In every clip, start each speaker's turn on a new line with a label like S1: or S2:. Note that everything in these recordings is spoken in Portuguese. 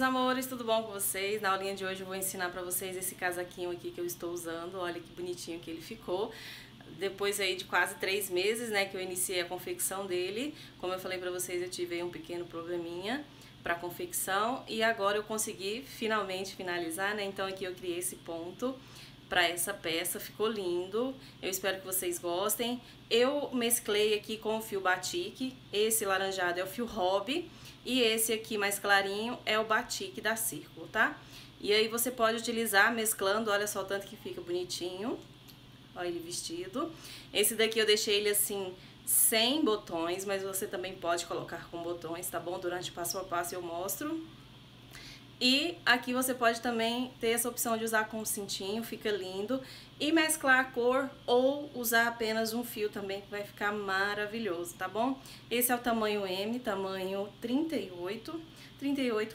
S1: amores, tudo bom com vocês? Na aulinha de hoje eu vou ensinar pra vocês esse casaquinho aqui que eu estou usando. Olha que bonitinho que ele ficou. Depois aí de quase 3 meses, né, que eu iniciei a confecção dele. Como eu falei pra vocês, eu tive aí um pequeno probleminha pra confecção. E agora eu consegui finalmente finalizar, né? Então aqui eu criei esse ponto para essa peça, ficou lindo, eu espero que vocês gostem. Eu mesclei aqui com o fio batique, esse laranjado é o fio hobby e esse aqui mais clarinho é o batique da Círculo, tá? E aí você pode utilizar mesclando, olha só o tanto que fica bonitinho, olha ele vestido. Esse daqui eu deixei ele assim, sem botões, mas você também pode colocar com botões, tá bom? Durante o passo a passo eu mostro. E aqui você pode também ter essa opção de usar com o cintinho, fica lindo. E mesclar a cor ou usar apenas um fio também, que vai ficar maravilhoso, tá bom? Esse é o tamanho M, tamanho 38,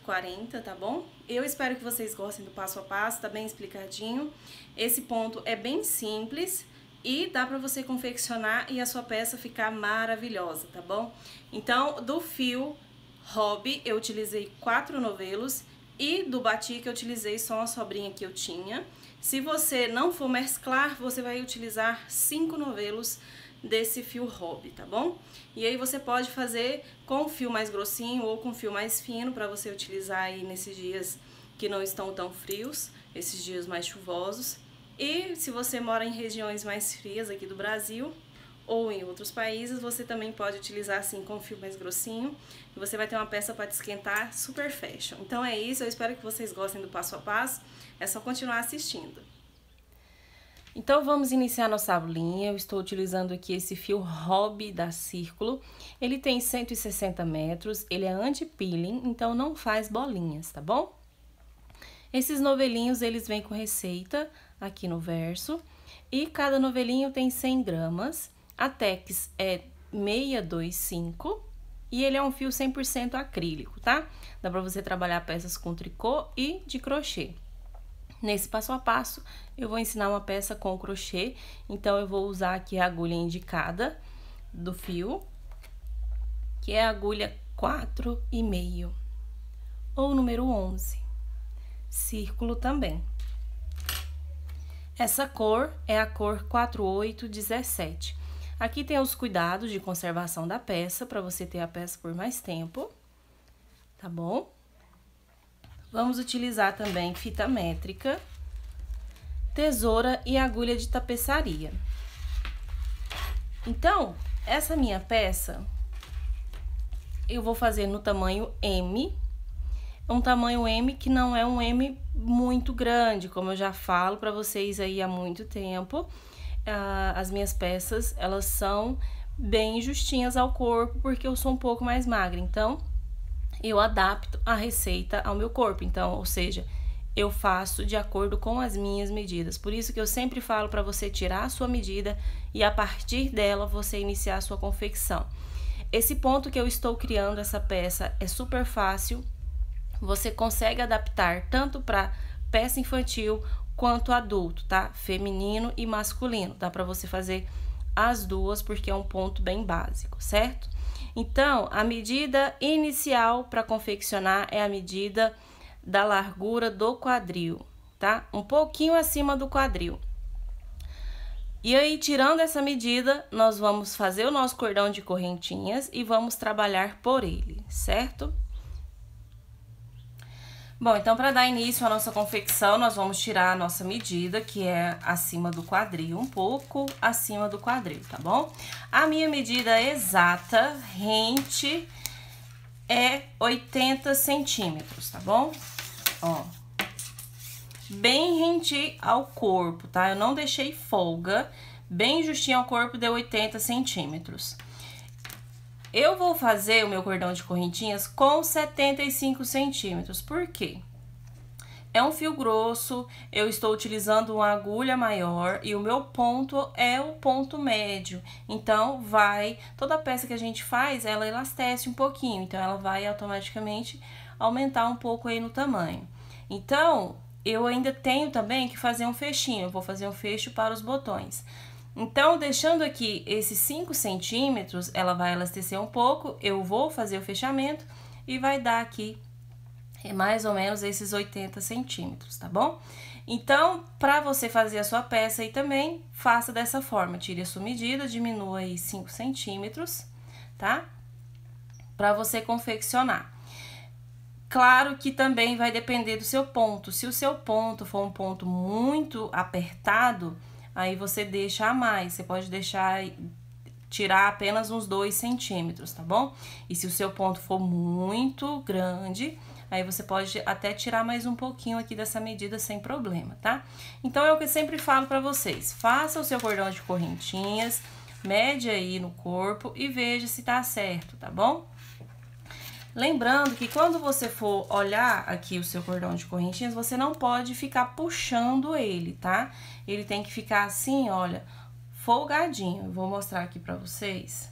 S1: 40, tá bom? Eu espero que vocês gostem do passo a passo, tá bem explicadinho. Esse ponto é bem simples e dá pra você confeccionar e a sua peça ficar maravilhosa, tá bom? Então, do fio hobby eu utilizei 4 novelos. E do batique eu utilizei só uma sobrinha que eu tinha. Se você não for mesclar, você vai utilizar 5 novelos desse fio hobby, tá bom? E aí você pode fazer com fio mais grossinho ou com fio mais fino para você utilizar aí nesses dias que não estão tão frios, esses dias mais chuvosos. E se você mora em regiões mais frias aqui do Brasil ou em outros países, você também pode utilizar assim com fio mais grossinho e você vai ter uma peça para te esquentar super fashion. Então é isso, eu espero que vocês gostem do passo a passo, é só continuar assistindo. Então vamos iniciar nossa aulinha. Eu estou utilizando aqui esse fio hobby da Círculo, ele tem 160 metros, ele é anti-peeling, então não faz bolinhas, tá bom? Esses novelinhos, eles vêm com receita aqui no verso e cada novelinho tem 100 gramas. A Tex é 625 e ele é um fio 100% acrílico, tá? Dá pra você trabalhar peças com tricô e de crochê. Nesse passo a passo, eu vou ensinar uma peça com crochê, então eu vou usar aqui a agulha indicada do fio, que é a agulha 4,5 ou número 11. Círculo também. Essa cor é a cor 4817. Aqui tem os cuidados de conservação da peça, para você ter a peça por mais tempo, tá bom? Vamos utilizar também fita métrica, tesoura e agulha de tapeçaria. Então, essa minha peça, eu vou fazer no tamanho M, um tamanho M que não é um M muito grande, como eu já falo para vocês aí há muito tempo. As minhas peças, elas são bem justinhas ao corpo, porque eu sou um pouco mais magra, então eu adapto a receita ao meu corpo, então, ou seja, eu faço de acordo com as minhas medidas. Por isso que eu sempre falo para você tirar a sua medida e a partir dela você iniciar a sua confecção. Esse ponto que eu estou criando essa peça é super fácil, você consegue adaptar tanto para peça infantil quanto adulto, tá? Feminino e masculino. Dá pra você fazer as duas, porque é um ponto bem básico, certo? Então, a medida inicial para confeccionar é a medida da largura do quadril, tá? Um pouquinho acima do quadril. E aí, tirando essa medida, nós vamos fazer o nosso cordão de correntinhas e vamos trabalhar por ele, certo? Bom, então, para dar início à nossa confecção, nós vamos tirar a nossa medida, que é acima do quadril, um pouco acima do quadril, tá bom? A minha medida exata, rente, é 80 centímetros, tá bom? Ó, bem rente ao corpo, tá? Eu não deixei folga, bem justinho ao corpo, deu 80 centímetros. Eu vou fazer o meu cordão de correntinhas com 75 centímetros, por quê? É um fio grosso, eu estou utilizando uma agulha maior e o meu ponto é o ponto médio. Então, toda peça que a gente faz, ela elastece um pouquinho, então ela vai automaticamente aumentar um pouco aí no tamanho. Então, eu ainda tenho também que fazer um fechinho, eu vou fazer um fecho para os botões. Então, deixando aqui esses 5 centímetros, ela vai elastecer um pouco, eu vou fazer o fechamento e vai dar aqui É mais ou menos esses 80 centímetros, tá bom? Então, para você fazer a sua peça aí também, faça dessa forma. Tire a sua medida, diminua aí 5 centímetros, tá? Para você confeccionar. Claro que também vai depender do seu ponto. Se o seu ponto for um ponto muito apertado, aí você deixa a mais. Você pode tirar apenas uns 2 centímetros, tá bom? E se o seu ponto for muito grande, aí você pode até tirar mais um pouquinho aqui dessa medida sem problema, tá? Então, é o que eu sempre falo pra vocês. Faça o seu cordão de correntinhas, mede aí no corpo e veja se tá certo, tá bom? Lembrando que quando você for olhar aqui o seu cordão de correntinhas, você não pode ficar puxando ele, tá? Ele tem que ficar assim, olha, folgadinho. Eu vou mostrar aqui pra vocês,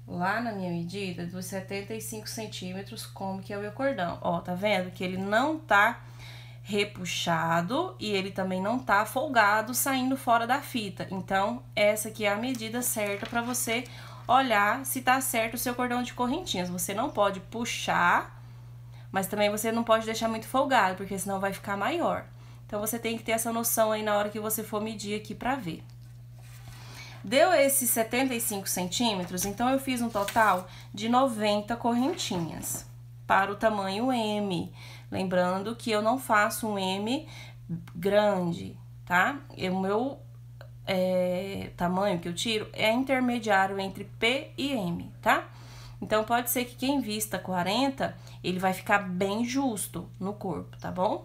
S1: lá na minha medida, dos 75 centímetros, como que é o meu cordão. Ó, tá vendo que ele não tá repuxado e ele também não tá folgado, saindo fora da fita. Então, essa aqui é a medida certa pra você olhar se tá certo o seu cordão de correntinhas. Você não pode puxar, mas também você não pode deixar muito folgado, porque senão vai ficar maior. Então, você tem que ter essa noção aí na hora que você for medir aqui pra ver. Deu esses 75 centímetros, então eu fiz um total de 90 correntinhas para o tamanho M. Lembrando que eu não faço um M grande, tá? O meu tamanho que eu tiro é intermediário entre P e M, tá? Então, pode ser que quem vista 40, ele vai ficar bem justo no corpo, tá bom?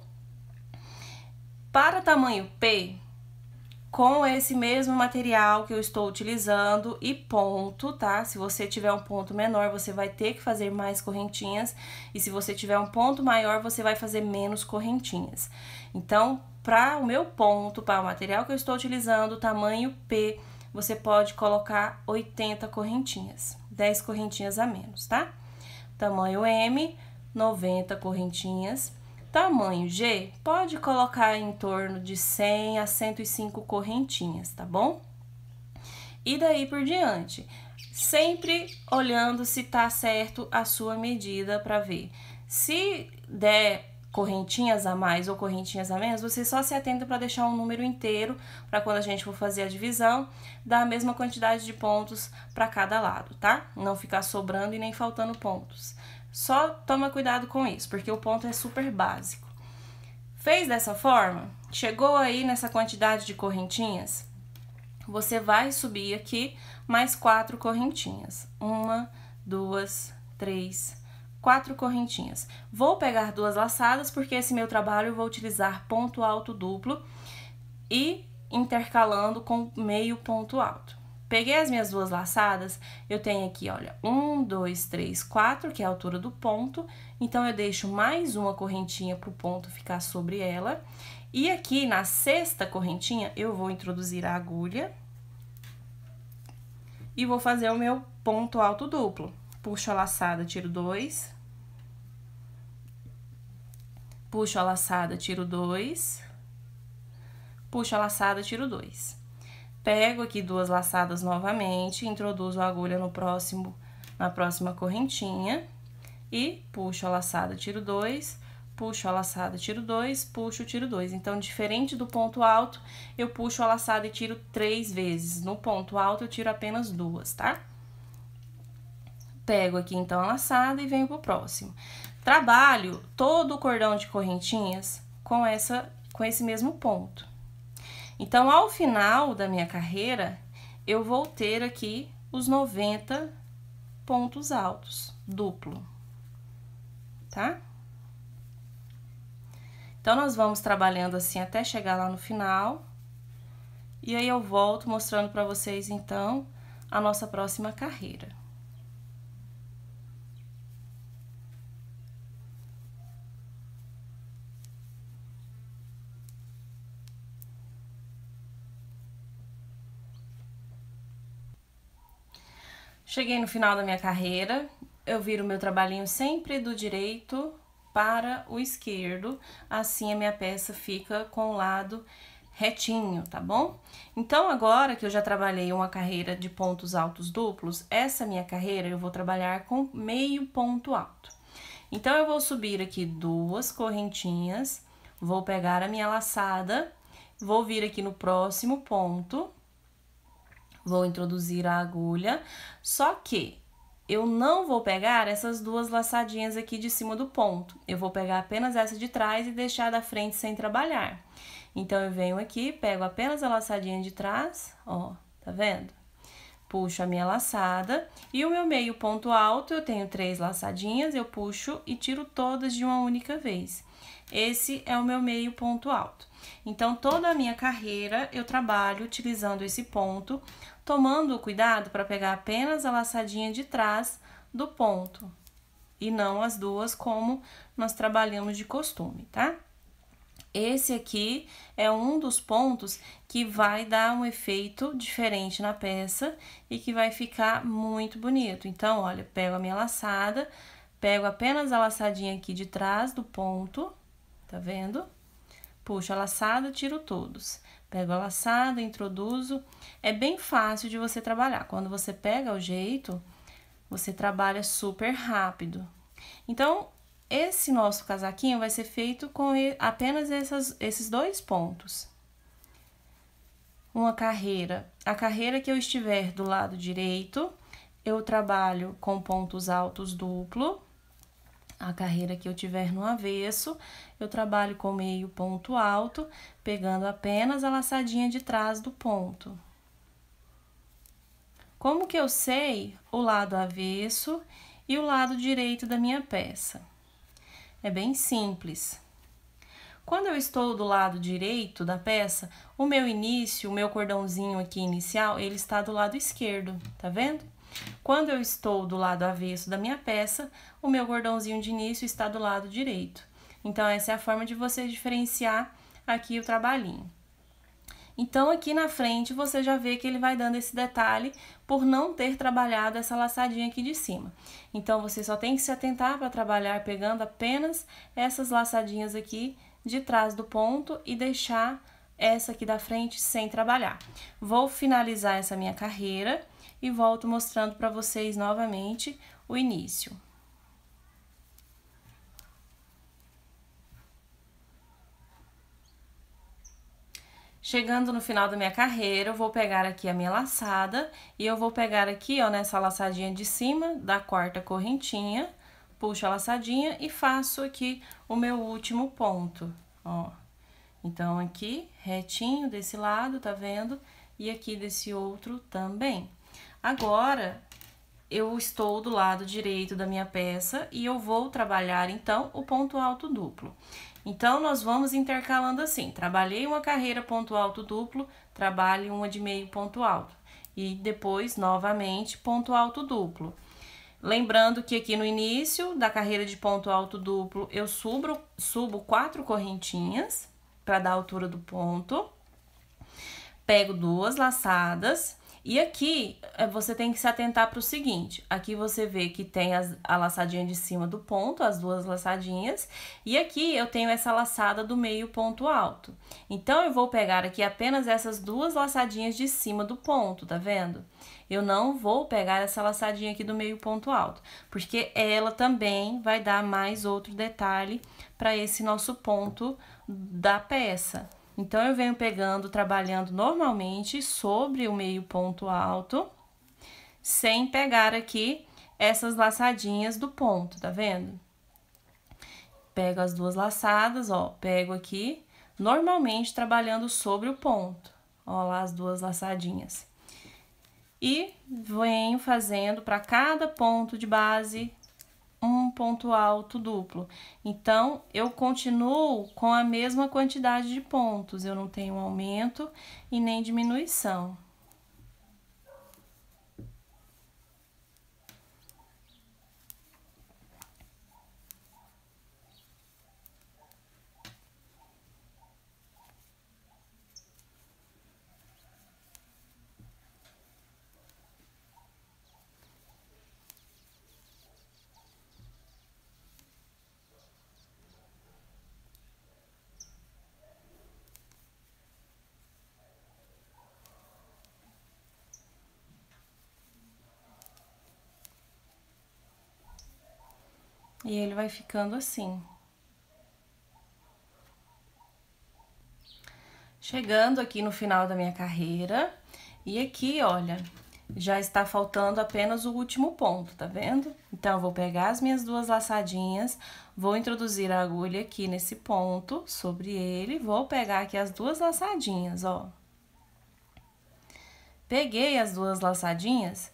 S1: Para tamanho P, com esse mesmo material que eu estou utilizando e ponto, tá? Se você tiver um ponto menor, você vai ter que fazer mais correntinhas. E se você tiver um ponto maior, você vai fazer menos correntinhas. Então, para o meu ponto, para o material que eu estou utilizando, tamanho P, você pode colocar 80 correntinhas, 10 correntinhas a menos, tá? Tamanho M, 90 correntinhas. Tamanho G, pode colocar em torno de 100 a 105 correntinhas, tá bom? E daí por diante, sempre olhando se tá certo a sua medida para ver. Se der correntinhas a mais ou correntinhas a menos, você só se atenta para deixar um número inteiro, para quando a gente for fazer a divisão, dar a mesma quantidade de pontos para cada lado, tá? Não ficar sobrando e nem faltando pontos. Só toma cuidado com isso, porque o ponto é super básico. Fez dessa forma, chegou aí nessa quantidade de correntinhas, você vai subir aqui mais 4 correntinhas. 1, 2, 3, 4 correntinhas. Vou pegar 2 laçadas, porque esse meu trabalho eu vou utilizar ponto alto duplo e intercalando com meio ponto alto. Peguei as minhas 2 laçadas, eu tenho aqui, olha, 1, 2, 3, 4, que é a altura do ponto. Então, eu deixo mais uma correntinha pro ponto ficar sobre ela. E aqui, na 6ª correntinha, eu vou introduzir a agulha e vou fazer o meu ponto alto duplo. Puxo a laçada, tiro 2. Puxo a laçada, tiro 2. Puxo a laçada, tiro 2. Pego aqui 2 laçadas novamente, introduzo a agulha na próxima correntinha e puxo a laçada, tiro 2, puxo a laçada, tiro 2, puxo, tiro 2. Então, diferente do ponto alto, eu puxo a laçada e tiro 3 vezes. No ponto alto, eu tiro apenas 2, tá? Pego aqui, então, a laçada e venho pro próximo. Trabalho todo o cordão de correntinhas com esse mesmo ponto. Então, ao final da minha carreira, eu vou ter aqui os 90 pontos altos, duplo, tá? Então, nós vamos trabalhando assim até chegar lá no final. E aí, eu volto mostrando pra vocês, então, a nossa próxima carreira. Cheguei no final da minha carreira, eu viro meu trabalhinho sempre do direito para o esquerdo, assim a minha peça fica com o lado retinho, tá bom? Então, agora que eu já trabalhei uma carreira de pontos altos duplos, essa minha carreira eu vou trabalhar com meio ponto alto. Então, eu vou subir aqui 2 correntinhas, vou pegar a minha laçada, vou vir aqui no próximo ponto, vou introduzir a agulha, só que eu não vou pegar essas 2 laçadinhas aqui de cima do ponto, eu vou pegar apenas essa de trás e deixar da frente sem trabalhar. Então, eu venho aqui, pego apenas a laçadinha de trás, ó, tá vendo? Puxo a minha laçada e o meu meio ponto alto, eu tenho 3 laçadinhas, eu puxo e tiro todas de uma única vez. Esse é o meu meio ponto alto. Então, toda a minha carreira eu trabalho utilizando esse ponto, tomando o cuidado para pegar apenas a laçadinha de trás do ponto e não as 2 como nós trabalhamos de costume, tá? Esse aqui é um dos pontos que vai dar um efeito diferente na peça e que vai ficar muito bonito. Então, olha, pego a minha laçada, pego apenas a laçadinha aqui de trás do ponto, tá vendo? Puxo a laçada, tiro todos. Pego a laçada, introduzo. É bem fácil de você trabalhar. Quando você pega o jeito, você trabalha super rápido. Então, esse nosso casaquinho vai ser feito com apenas esses 2 pontos. Uma carreira. A carreira que eu estiver do lado direito, eu trabalho com pontos altos duplo. A carreira que eu tiver no avesso, eu trabalho com meio ponto alto, pegando apenas a laçadinha de trás do ponto. Como que eu sei o lado avesso e o lado direito da minha peça? É bem simples. Quando eu estou do lado direito da peça, o meu início, o meu cordãozinho aqui inicial, ele está do lado esquerdo, tá vendo? Quando eu estou do lado avesso da minha peça, o meu cordãozinho de início está do lado direito. Então, essa é a forma de você diferenciar aqui o trabalhinho. Então, aqui na frente, você já vê que ele vai dando esse detalhe por não ter trabalhado essa laçadinha aqui de cima. Então, você só tem que se atentar para trabalhar pegando apenas essas laçadinhas aqui de trás do ponto e deixar essa aqui da frente sem trabalhar. Vou finalizar essa minha carreira e volto mostrando para vocês novamente o início. Chegando no final da minha carreira, eu vou pegar aqui a minha laçada e eu vou pegar aqui, ó, nessa laçadinha de cima da 4ª correntinha, puxo a laçadinha e faço aqui o meu último ponto, ó. Então, aqui, retinho desse lado, tá vendo? E aqui desse outro também. Agora, eu estou do lado direito da minha peça e eu vou trabalhar, então, o ponto alto duplo. Então, nós vamos intercalando assim, trabalhei uma carreira ponto alto duplo, trabalhe uma de meio ponto alto. E depois, novamente, ponto alto duplo. Lembrando que aqui no início da carreira de ponto alto duplo, eu subo 4 correntinhas para dar a altura do ponto. Pego 2 laçadas. E aqui, você tem que se atentar para o seguinte, aqui você vê que tem a laçadinha de cima do ponto, as 2 laçadinhas, e aqui eu tenho essa laçada do meio ponto alto. Então, eu vou pegar aqui apenas essas 2 laçadinhas de cima do ponto, tá vendo? Eu não vou pegar essa laçadinha aqui do meio ponto alto, porque ela também vai dar mais outro detalhe para esse nosso ponto da peça. Então, eu venho pegando, trabalhando normalmente sobre o meio ponto alto, sem pegar aqui essas laçadinhas do ponto, tá vendo? Pego as 2 laçadas, ó, pego aqui, normalmente trabalhando sobre o ponto, ó lá as 2 laçadinhas. E venho fazendo para cada ponto de base um ponto alto duplo. Então, eu continuo com a mesma quantidade de pontos, eu não tenho aumento e nem diminuição. E ele vai ficando assim. Chegando aqui no final da minha carreira, e aqui, olha, já está faltando apenas o último ponto, tá vendo? Então, eu vou pegar as minhas duas laçadinhas, vou introduzir a agulha aqui nesse ponto, sobre ele, vou pegar aqui as duas laçadinhas, ó. Peguei as duas laçadinhas,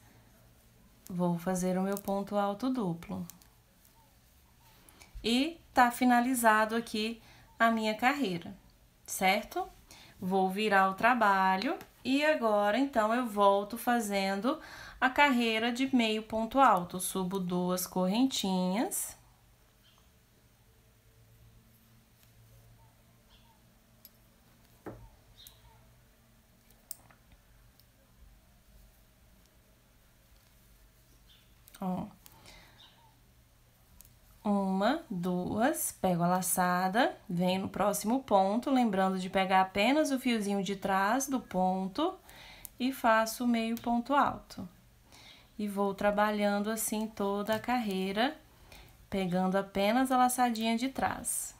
S1: vou fazer o meu ponto alto duplo. E tá finalizado aqui a minha carreira, certo? Vou virar o trabalho e agora, então, eu volto fazendo a carreira de meio ponto alto. Subo duas correntinhas. Ó. Uma, duas, pego a laçada, venho no próximo ponto, lembrando de pegar apenas o fiozinho de trás do ponto e faço meio ponto alto. E vou trabalhando assim toda a carreira, pegando apenas a laçadinha de trás,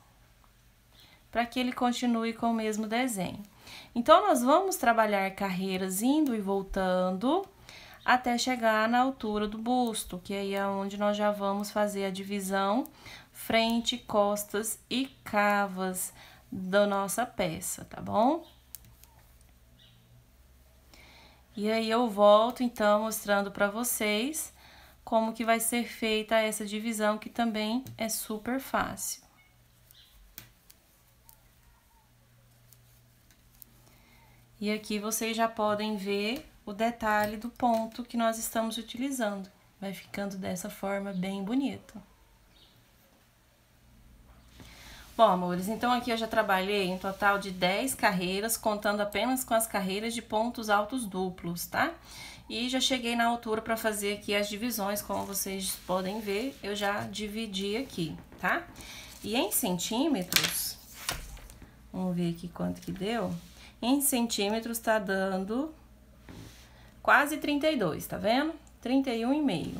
S1: para que ele continue com o mesmo desenho. Então, nós vamos trabalhar carreiras indo e voltando até chegar na altura do busto, que aí é onde nós já vamos fazer a divisão frente, costas e cavas da nossa peça, tá bom? E aí, eu volto, então, mostrando pra vocês como que vai ser feita essa divisão, que também é super fácil. E aqui vocês já podem ver o detalhe do ponto que nós estamos utilizando. Vai ficando dessa forma bem bonito. Bom, amores, então aqui eu já trabalhei um total de 10 carreiras, contando apenas com as carreiras de pontos altos duplos, tá? E já cheguei na altura para fazer aqui as divisões, como vocês podem ver, eu já dividi aqui, tá? E em centímetros, vamos ver aqui quanto que deu. Em centímetros tá dando quase 32, tá vendo? 31,5.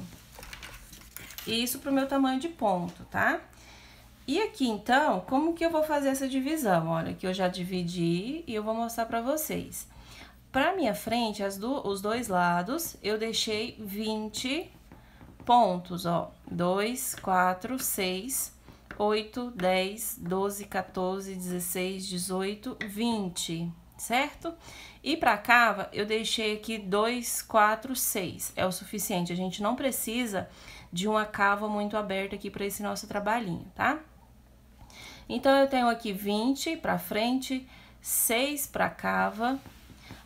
S1: Isso pro meu tamanho de ponto, tá? E aqui, então, como que eu vou fazer essa divisão? Olha, aqui eu já dividi e eu vou mostrar pra vocês. Pra minha frente, os dois lados, eu deixei 20 pontos, ó. 2, 4, 6, 8, 10, 12, 14, 16, 18, 20, certo? E pra cava, eu deixei aqui 2, 4, 6, é o suficiente. A gente não precisa de uma cava muito aberta aqui pra esse nosso trabalhinho, tá? Então, eu tenho aqui 20 pra frente, 6 pra cava.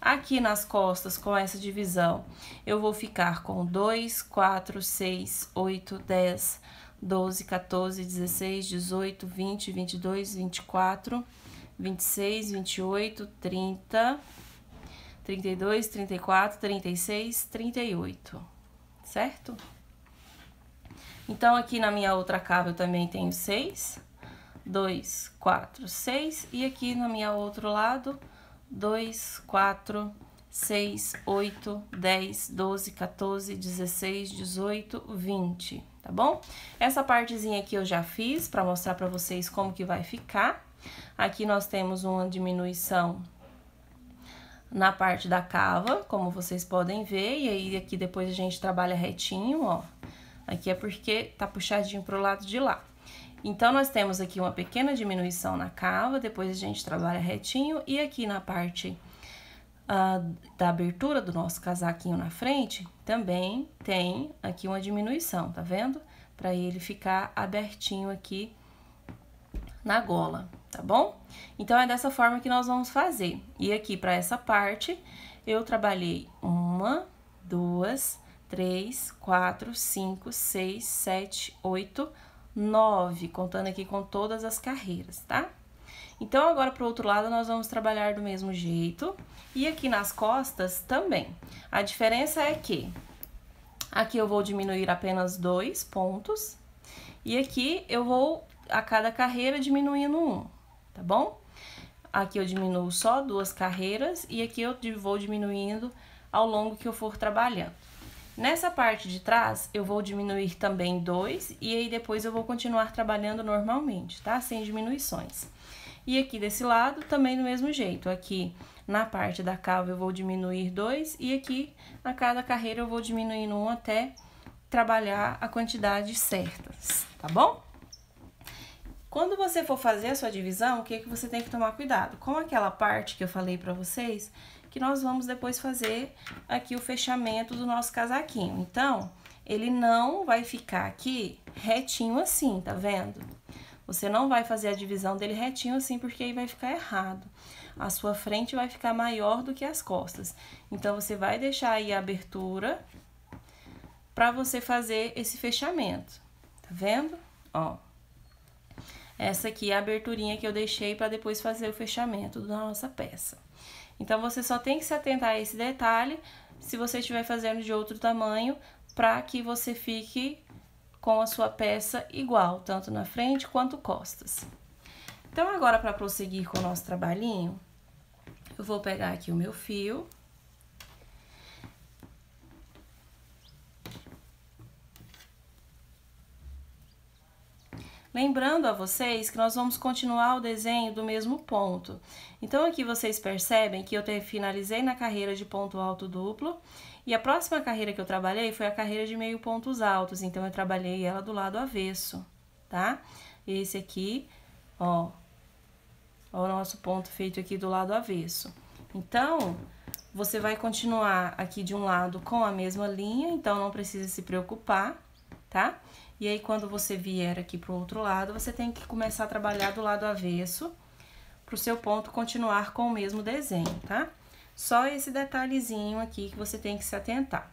S1: Aqui nas costas, com essa divisão, eu vou ficar com 2, 4, 6, 8, 10, 12, 14, 16, 18, 20, 22, 24, 26, 28, 30, 32, 34, 36, 38, certo? Então, aqui na minha outra cava eu também tenho 6, 2, 4, 6, e aqui no meu outro lado, 2, 4, 6, 8, 10, 12, 14, 16, 18, 20, tá bom? Essa partezinha aqui eu já fiz pra mostrar pra vocês como que vai ficar. Aqui nós temos uma diminuição na parte da cava, como vocês podem ver, e aí aqui depois a gente trabalha retinho, ó. Aqui é porque tá puxadinho pro lado de lá. Então, nós temos aqui uma pequena diminuição na cava, depois a gente trabalha retinho, e aqui na parte da abertura do nosso casaquinho na frente, também tem aqui uma diminuição, tá vendo? Pra ele ficar abertinho aqui na gola, tá bom? Então, é dessa forma que nós vamos fazer. E aqui, pra essa parte, eu trabalhei 1, 2, 3, 4, 5, 6, 7, 8, 9, contando aqui com todas as carreiras, tá? Então, agora, pro outro lado, nós vamos trabalhar do mesmo jeito. E aqui nas costas também. A diferença é que aqui eu vou diminuir apenas 2 pontos. E aqui eu vou, a cada carreira, diminuindo 1, tá bom? Aqui eu diminuo só 2 carreiras e aqui eu vou diminuindo ao longo que eu for trabalhando. Nessa parte de trás, eu vou diminuir também 2 e aí depois eu vou continuar trabalhando normalmente, tá? Sem diminuições. E aqui desse lado, também do mesmo jeito. Aqui na parte da cava eu vou diminuir 2 e aqui a cada carreira eu vou diminuindo 1 até trabalhar a quantidade certa, tá bom? Quando você for fazer a sua divisão, o que você tem que tomar cuidado? Com aquela parte que eu falei pra vocês, que nós vamos depois fazer aqui o fechamento do nosso casaquinho. Então, ele não vai ficar aqui retinho assim, tá vendo? Você não vai fazer a divisão dele retinho assim, porque aí vai ficar errado. A sua frente vai ficar maior do que as costas. Então, você vai deixar aí a abertura pra você fazer esse fechamento. Tá vendo? Ó. Essa aqui é a aberturinha que eu deixei pra depois fazer o fechamento da nossa peça. Então, você só tem que se atentar a esse detalhe, se você estiver fazendo de outro tamanho, pra que você fique com a sua peça igual, tanto na frente quanto costas. Então, agora, para prosseguir com o nosso trabalhinho, eu vou pegar aqui o meu fio. Lembrando a vocês que nós vamos continuar o desenho do mesmo ponto. Então, aqui vocês percebem que eu finalizei na carreira de ponto alto duplo. E a próxima carreira que eu trabalhei foi a carreira de meio pontos altos. Então, eu trabalhei ela do lado avesso, tá? Esse aqui, ó o nosso ponto feito aqui do lado avesso. Então, você vai continuar aqui de um lado com a mesma linha, então não precisa se preocupar, tá? E aí, quando você vier aqui pro outro lado, você tem que começar a trabalhar do lado avesso, pro seu ponto continuar com o mesmo desenho, tá? Só esse detalhezinho aqui que você tem que se atentar.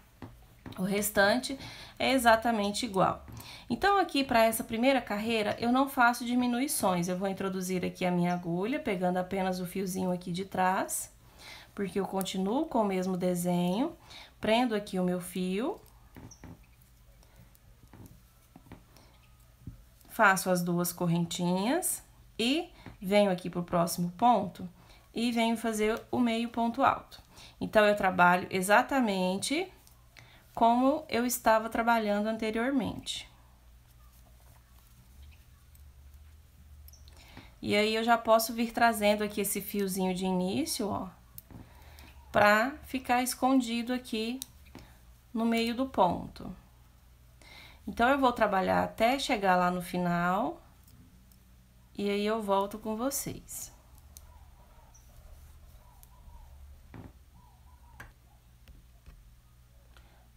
S1: O restante é exatamente igual. Então, aqui para essa primeira carreira, eu não faço diminuições. Eu vou introduzir aqui a minha agulha, pegando apenas o fiozinho aqui de trás, porque eu continuo com o mesmo desenho. Prendo aqui o meu fio. Faço as duas correntinhas e venho aqui pro próximo ponto e venho fazer o meio ponto alto. Então, eu trabalho exatamente como eu estava trabalhando anteriormente. E aí, eu já posso vir trazendo aqui esse fiozinho de início, ó, pra ficar escondido aqui no meio do ponto. Então, eu vou trabalhar até chegar lá no final, e aí eu volto com vocês.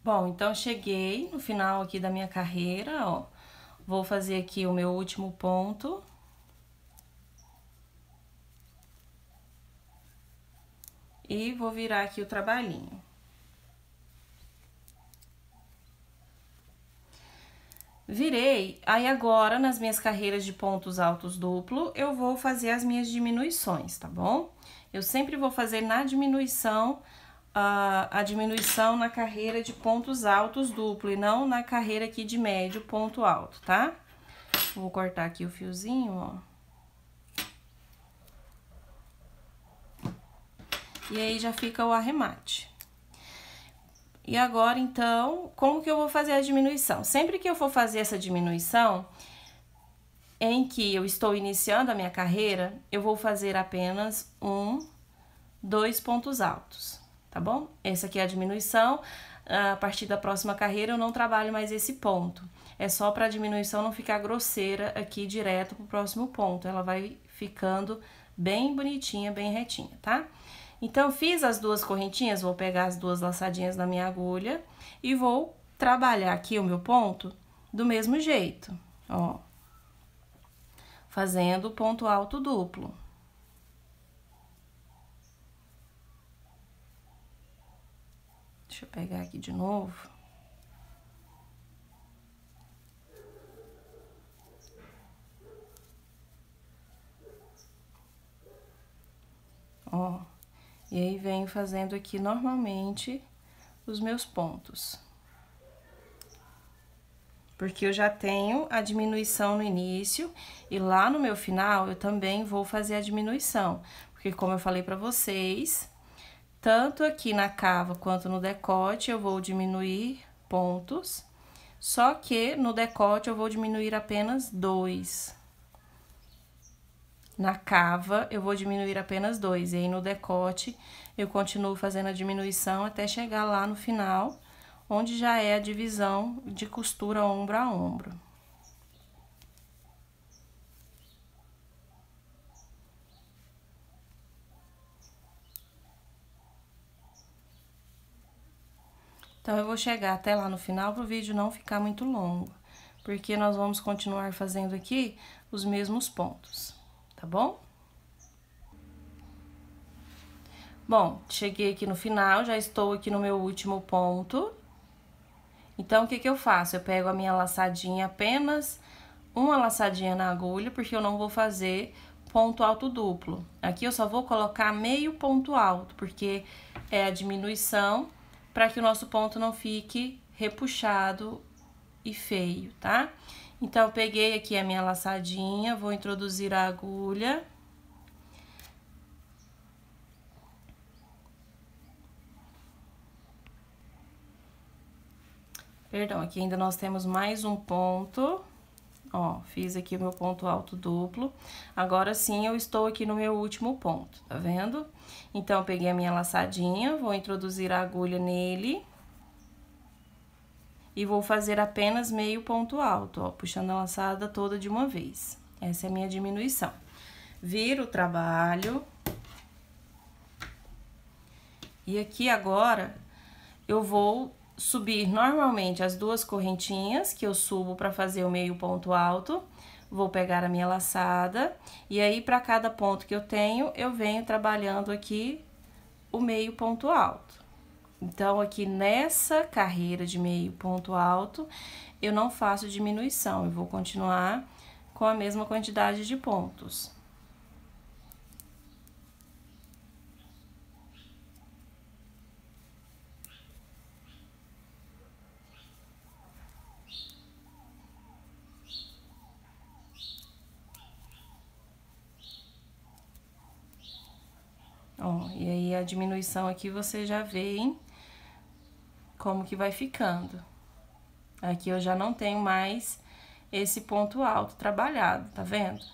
S1: Bom, então, cheguei no final aqui da minha carreira, ó. Vou fazer aqui o meu último ponto. E vou virar aqui o trabalhinho. Virei, aí agora, nas minhas carreiras de pontos altos duplo, eu vou fazer as minhas diminuições, tá bom? Eu sempre vou fazer na diminuição, a diminuição na carreira de pontos altos duplo, e não na carreira aqui de médio ponto alto, tá? Vou cortar aqui o fiozinho, ó. E aí, já fica o arremate. E agora, então, como que eu vou fazer a diminuição? Sempre que eu for fazer essa diminuição, em que eu estou iniciando a minha carreira, eu vou fazer apenas 2 pontos altos, tá bom? Essa aqui é a diminuição. A partir da próxima carreira, eu não trabalho mais esse ponto. É só para a diminuição não ficar grosseira aqui direto pro próximo ponto. Ela vai ficando bem bonitinha, bem retinha, tá? Então, fiz as duas correntinhas, vou pegar as duas laçadinhas na minha agulha e vou trabalhar aqui o meu ponto do mesmo jeito, ó. Fazendo ponto alto duplo. Deixa eu pegar aqui de novo. Ó. E aí, venho fazendo aqui normalmente os meus pontos. Porque eu já tenho a diminuição no início e lá no meu final eu também vou fazer a diminuição. Porque como eu falei pra vocês, tanto aqui na cava quanto no decote eu vou diminuir pontos, só que no decote eu vou diminuir apenas 2. Na cava, eu vou diminuir apenas 2, e aí no decote eu continuo fazendo a diminuição até chegar lá no final, onde já é a divisão de costura ombro a ombro. Então, eu vou chegar até lá no final para o vídeo não ficar muito longo, porque nós vamos continuar fazendo aqui os mesmos pontos, tá bom? Bom, cheguei aqui no final, já estou aqui no meu último ponto. Então, o que que eu faço? Eu pego a minha laçadinha, apenas uma laçadinha na agulha, porque eu não vou fazer ponto alto duplo. Aqui eu só vou colocar meio ponto alto, porque é a diminuição para que o nosso ponto não fique repuxado e feio, tá? Então, eu peguei aqui a minha laçadinha, vou introduzir a agulha. Perdão, aqui ainda nós temos mais um ponto. Ó, fiz aqui o meu ponto alto duplo. Agora sim, eu estou aqui no meu último ponto, tá vendo? Então, eu peguei a minha laçadinha, vou introduzir a agulha nele. E vou fazer apenas meio ponto alto, ó, puxando a laçada toda de uma vez. Essa é a minha diminuição. Viro o trabalho. E aqui agora, eu vou subir normalmente as duas correntinhas que eu subo para fazer o meio ponto alto. Vou pegar a minha laçada e aí para cada ponto que eu tenho, eu venho trabalhando aqui o meio ponto alto. Então, aqui nessa carreira de meio ponto alto, eu não faço diminuição, eu vou continuar com a mesma quantidade de pontos. Ó, e aí a diminuição aqui você já vê, hein? Como que vai ficando. Aqui eu já não tenho mais esse ponto alto trabalhado, tá vendo?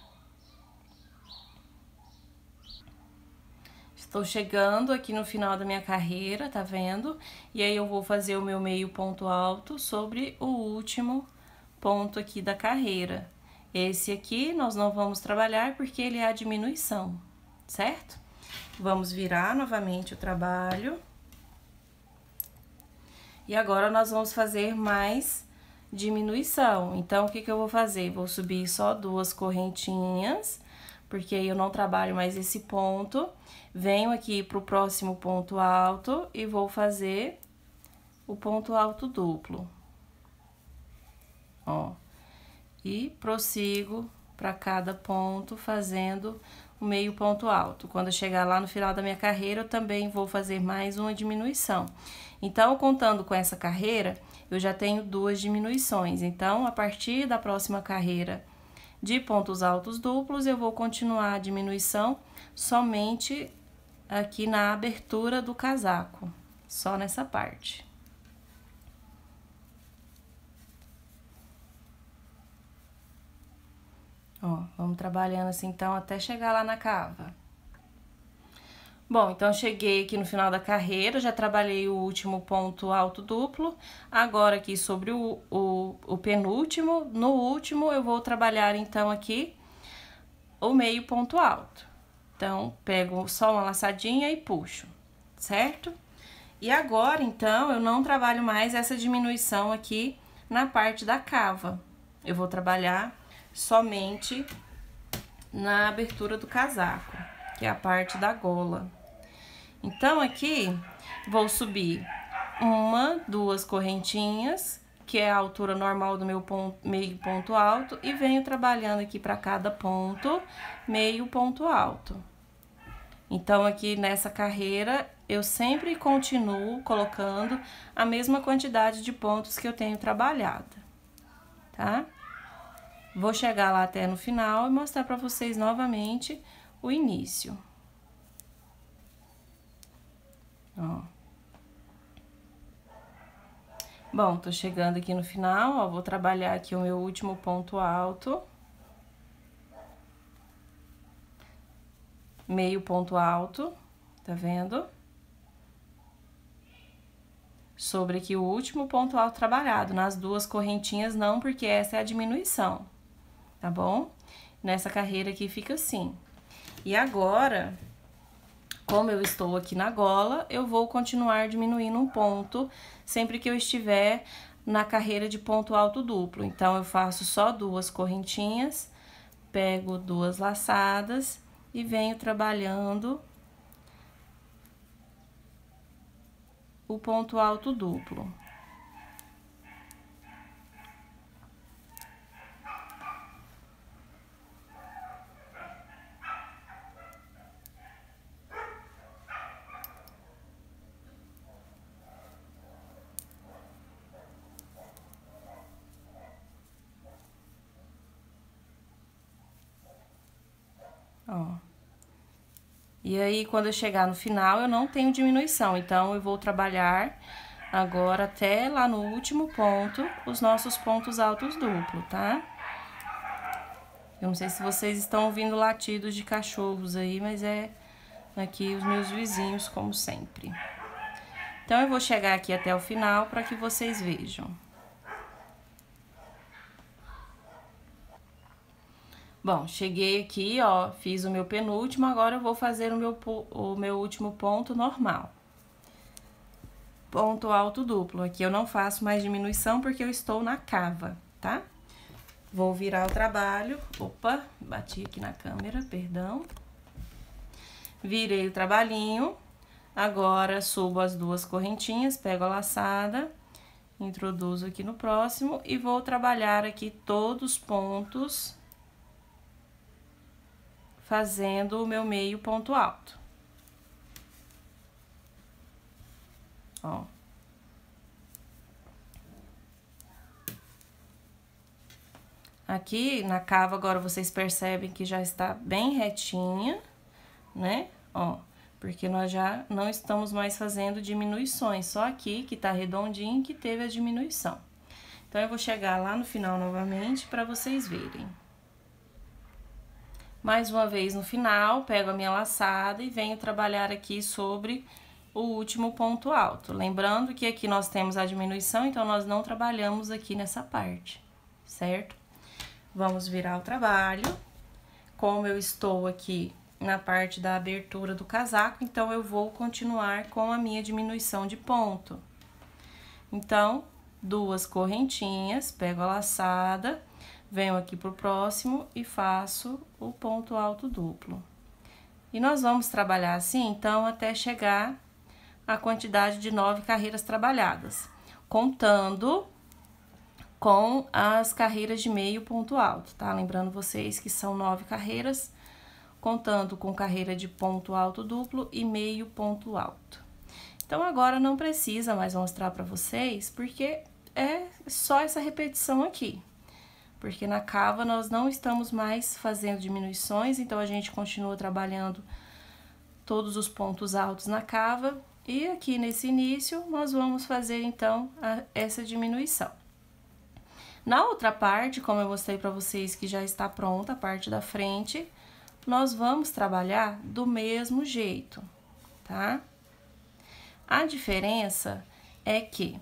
S1: Estou chegando aqui no final da minha carreira, tá vendo? E aí eu vou fazer o meu meio ponto alto sobre o último ponto aqui da carreira. Esse aqui nós não vamos trabalhar porque ele é a diminuição, certo? Vamos virar novamente o trabalho. E agora, nós vamos fazer mais diminuição. Então, o que que eu vou fazer? Vou subir só duas correntinhas, porque aí eu não trabalho mais esse ponto. Venho aqui pro próximo ponto alto e vou fazer o ponto alto duplo. Ó. E prossigo para cada ponto fazendo o meio ponto alto. Quando eu chegar lá no final da minha carreira, eu também vou fazer mais uma diminuição. Então, contando com essa carreira, eu já tenho duas diminuições. Então, a partir da próxima carreira de pontos altos duplos, eu vou continuar a diminuição somente aqui na abertura do casaco, só nessa parte. Ó, vamos trabalhando assim, então, até chegar lá na cava. Bom, então, cheguei aqui no final da carreira, já trabalhei o último ponto alto duplo. Agora, aqui sobre o penúltimo, no último, eu vou trabalhar, então, aqui o meio ponto alto. Então, pego só uma laçadinha e puxo, certo? E agora, então, eu não trabalho mais essa diminuição aqui na parte da cava. Eu vou trabalhar somente na abertura do casaco, que é a parte da gola. Então, aqui, vou subir uma, duas correntinhas, que é a altura normal do meu meio ponto alto, e venho trabalhando aqui para cada ponto, meio ponto alto. Então, aqui nessa carreira, eu sempre continuo colocando a mesma quantidade de pontos que eu tenho trabalhado, tá? Vou chegar lá até no final e mostrar para vocês novamente o início. Ó. Bom, tô chegando aqui no final, ó, vou trabalhar aqui o meu último ponto alto. Meio ponto alto, tá vendo? Sobre aqui o último ponto alto trabalhado, nas duas correntinhas não, porque essa é a diminuição, tá bom? Nessa carreira aqui fica assim. E agora, como eu estou aqui na gola, eu vou continuar diminuindo um ponto sempre que eu estiver na carreira de ponto alto duplo. Então, eu faço só duas correntinhas, pego duas laçadas e venho trabalhando o ponto alto duplo. Ó. E aí, quando eu chegar no final, eu não tenho diminuição, então eu vou trabalhar agora até lá no último ponto, os nossos pontos altos duplos, tá? Eu não sei se vocês estão ouvindo latidos de cachorros aí, mas é aqui os meus vizinhos, como sempre. Então, eu vou chegar aqui até o final para que vocês vejam. Bom, cheguei aqui, ó, fiz o meu penúltimo, agora eu vou fazer o meu último ponto normal. Ponto alto duplo. Aqui eu não faço mais diminuição porque eu estou na cava, tá? Vou virar o trabalho. Opa, bati aqui na câmera, perdão. Virei o trabalhinho. Agora, subo as duas correntinhas, pego a laçada, introduzo aqui no próximo e vou trabalhar aqui todos os pontos, fazendo o meu meio ponto alto. Ó. Aqui na cava, agora vocês percebem que já está bem retinha, né? Ó, porque nós já não estamos mais fazendo diminuições, só aqui que tá redondinho que teve a diminuição. Então, eu vou chegar lá no final novamente para vocês verem. Mais uma vez no final, pego a minha laçada e venho trabalhar aqui sobre o último ponto alto. Lembrando que aqui nós temos a diminuição, então nós não trabalhamos aqui nessa parte, certo? Vamos virar o trabalho. Como eu estou aqui na parte da abertura do casaco, então eu vou continuar com a minha diminuição de ponto. Então, duas correntinhas, pego a laçada, venho aqui pro próximo e faço o ponto alto duplo. E nós vamos trabalhar assim, então, até chegar à quantidade de 9 carreiras trabalhadas, contando com as carreiras de meio ponto alto, tá? Lembrando vocês que são 9 carreiras, contando com carreira de ponto alto duplo e meio ponto alto. Então, agora não precisa mais mostrar pra vocês, porque é só essa repetição aqui. Porque na cava nós não estamos mais fazendo diminuições, então a gente continua trabalhando todos os pontos altos na cava. E aqui nesse início, nós vamos fazer então essa diminuição. Na outra parte, como eu mostrei pra vocês que já está pronta, a parte da frente, nós vamos trabalhar do mesmo jeito, tá? A diferença é que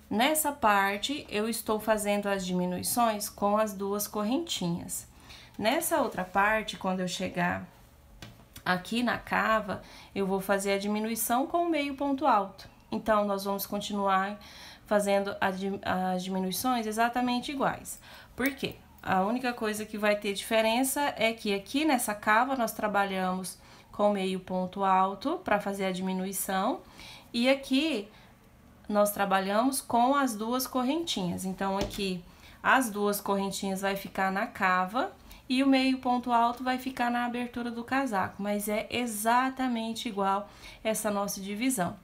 S1: nessa parte eu estou fazendo as diminuições com as duas correntinhas. Nessa outra parte, quando eu chegar aqui na cava, eu vou fazer a diminuição com o meio ponto alto. Então, nós vamos continuar fazendo as diminuições exatamente iguais. Por quê? A única coisa que vai ter diferença é que aqui nessa cava nós trabalhamos com meio ponto alto para fazer a diminuição e aqui nós trabalhamos com as duas correntinhas. Então, aqui as duas correntinhas vai ficar na cava e o meio ponto alto vai ficar na abertura do casaco, mas é exatamente igual essa nossa divisão.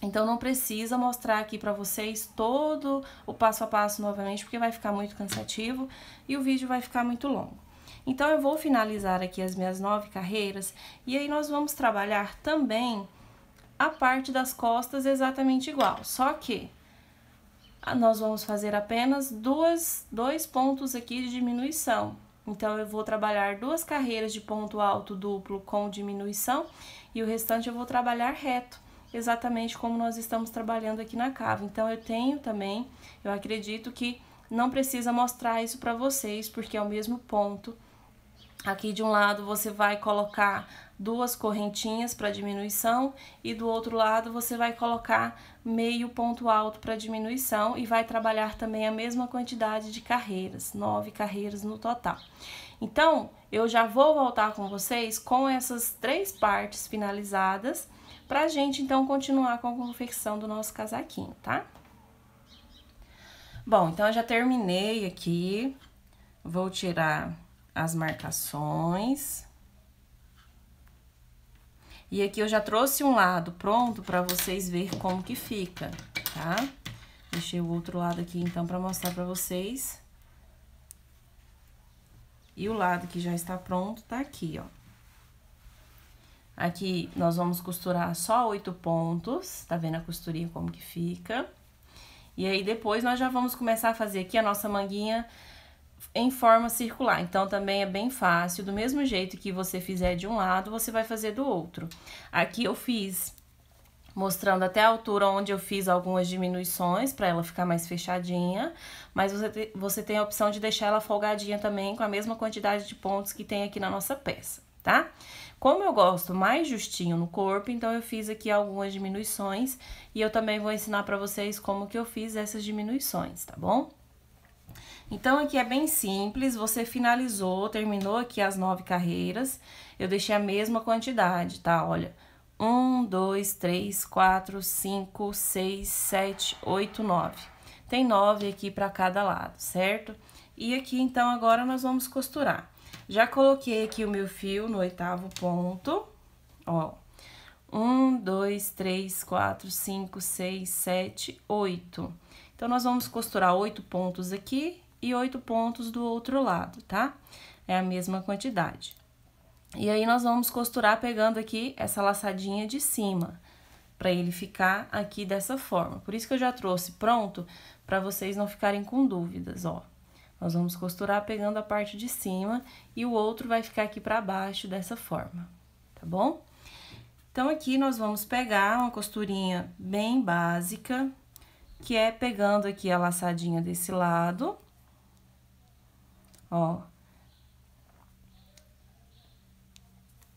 S1: Então, não precisa mostrar aqui pra vocês todo o passo a passo novamente, porque vai ficar muito cansativo e o vídeo vai ficar muito longo. Então, eu vou finalizar aqui as minhas 9 carreiras e aí nós vamos trabalhar também a parte das costas exatamente igual, só que nós vamos fazer apenas dois pontos aqui de diminuição. Então, eu vou trabalhar 2 carreiras de ponto alto duplo com diminuição e o restante eu vou trabalhar reto, exatamente como nós estamos trabalhando aqui na cava. Então, eu acredito que não precisa mostrar isso para vocês, porque é o mesmo ponto. Aqui de um lado você vai colocar 2 correntinhas para diminuição e do outro lado você vai colocar meio ponto alto para diminuição e vai trabalhar também a mesma quantidade de carreiras, 9 carreiras no total. Então, eu já vou voltar com vocês com essas 3 partes finalizadas pra gente então continuar com a confecção do nosso casaquinho, tá? Bom, então eu já terminei aqui, vou tirar as marcações. E aqui eu já trouxe um lado pronto pra vocês verem como que fica, tá? Deixei o outro lado aqui, então, pra mostrar pra vocês. E o lado que já está pronto tá aqui, ó. Aqui nós vamos costurar só 8 pontos, tá vendo a costurinha como que fica? E aí, depois, nós já vamos começar a fazer aqui a nossa manguinha em forma circular. Então, também é bem fácil, do mesmo jeito que você fizer de um lado, você vai fazer do outro. Aqui eu fiz mostrando até a altura onde eu fiz algumas diminuições para ela ficar mais fechadinha, mas você tem a opção de deixar ela folgadinha também com a mesma quantidade de pontos que tem aqui na nossa peça, tá? Como eu gosto mais justinho no corpo, então eu fiz aqui algumas diminuições e eu também vou ensinar para vocês como que eu fiz essas diminuições, tá bom? Então, aqui é bem simples, você finalizou, terminou aqui as 9 carreiras, eu deixei a mesma quantidade, tá? Olha, 1, 2, 3, 4, 5, 6, 7, 8, 9. Tem 9 aqui para cada lado, certo? E aqui, então, agora nós vamos costurar. Já coloquei aqui o meu fio no 8º ponto, ó. 1, 2, 3, 4, 5, 6, 7, 8. Então, nós vamos costurar 8 pontos aqui e 8 pontos do outro lado, tá? É a mesma quantidade. E aí, nós vamos costurar pegando aqui essa laçadinha de cima, pra ele ficar aqui dessa forma. Por isso que eu já trouxe pronto, pra vocês não ficarem com dúvidas, ó. Nós vamos costurar pegando a parte de cima e o outro vai ficar aqui pra baixo dessa forma, tá bom? Então, aqui nós vamos pegar uma costurinha bem básica, que é pegando aqui a laçadinha desse lado, ó.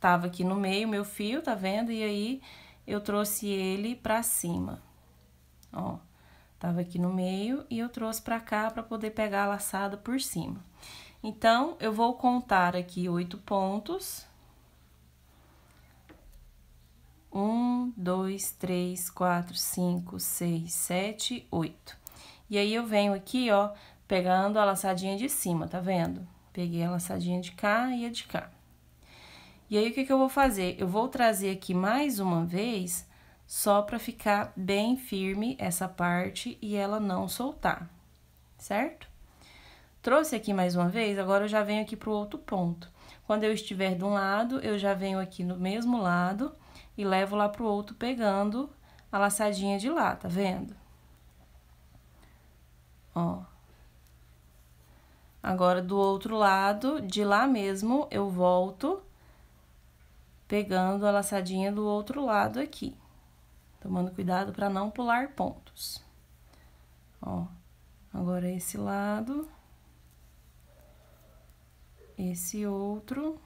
S1: Tava aqui no meio meu fio, tá vendo? E aí, eu trouxe ele pra cima, ó. Tava aqui no meio e eu trouxe pra cá pra poder pegar a laçada por cima. Então, eu vou contar aqui 8 pontos. 1, 2, 3, 4, 5, 6, 7, 8. E aí, eu venho aqui, ó, pegando a laçadinha de cima, tá vendo? Peguei a laçadinha de cá e a de cá. E aí, o que que eu vou fazer? Eu vou trazer aqui mais uma vez, só pra ficar bem firme essa parte e ela não soltar, certo? Trouxe aqui mais uma vez, agora eu já venho aqui pro outro ponto. Quando eu estiver de um lado, eu já venho aqui no mesmo lado e levo lá pro outro pegando a laçadinha de lá, tá vendo? Ó. Agora, do outro lado, de lá mesmo, eu volto pegando a laçadinha do outro lado aqui. Tomando cuidado para não pular pontos. Ó, agora esse lado. Esse outro.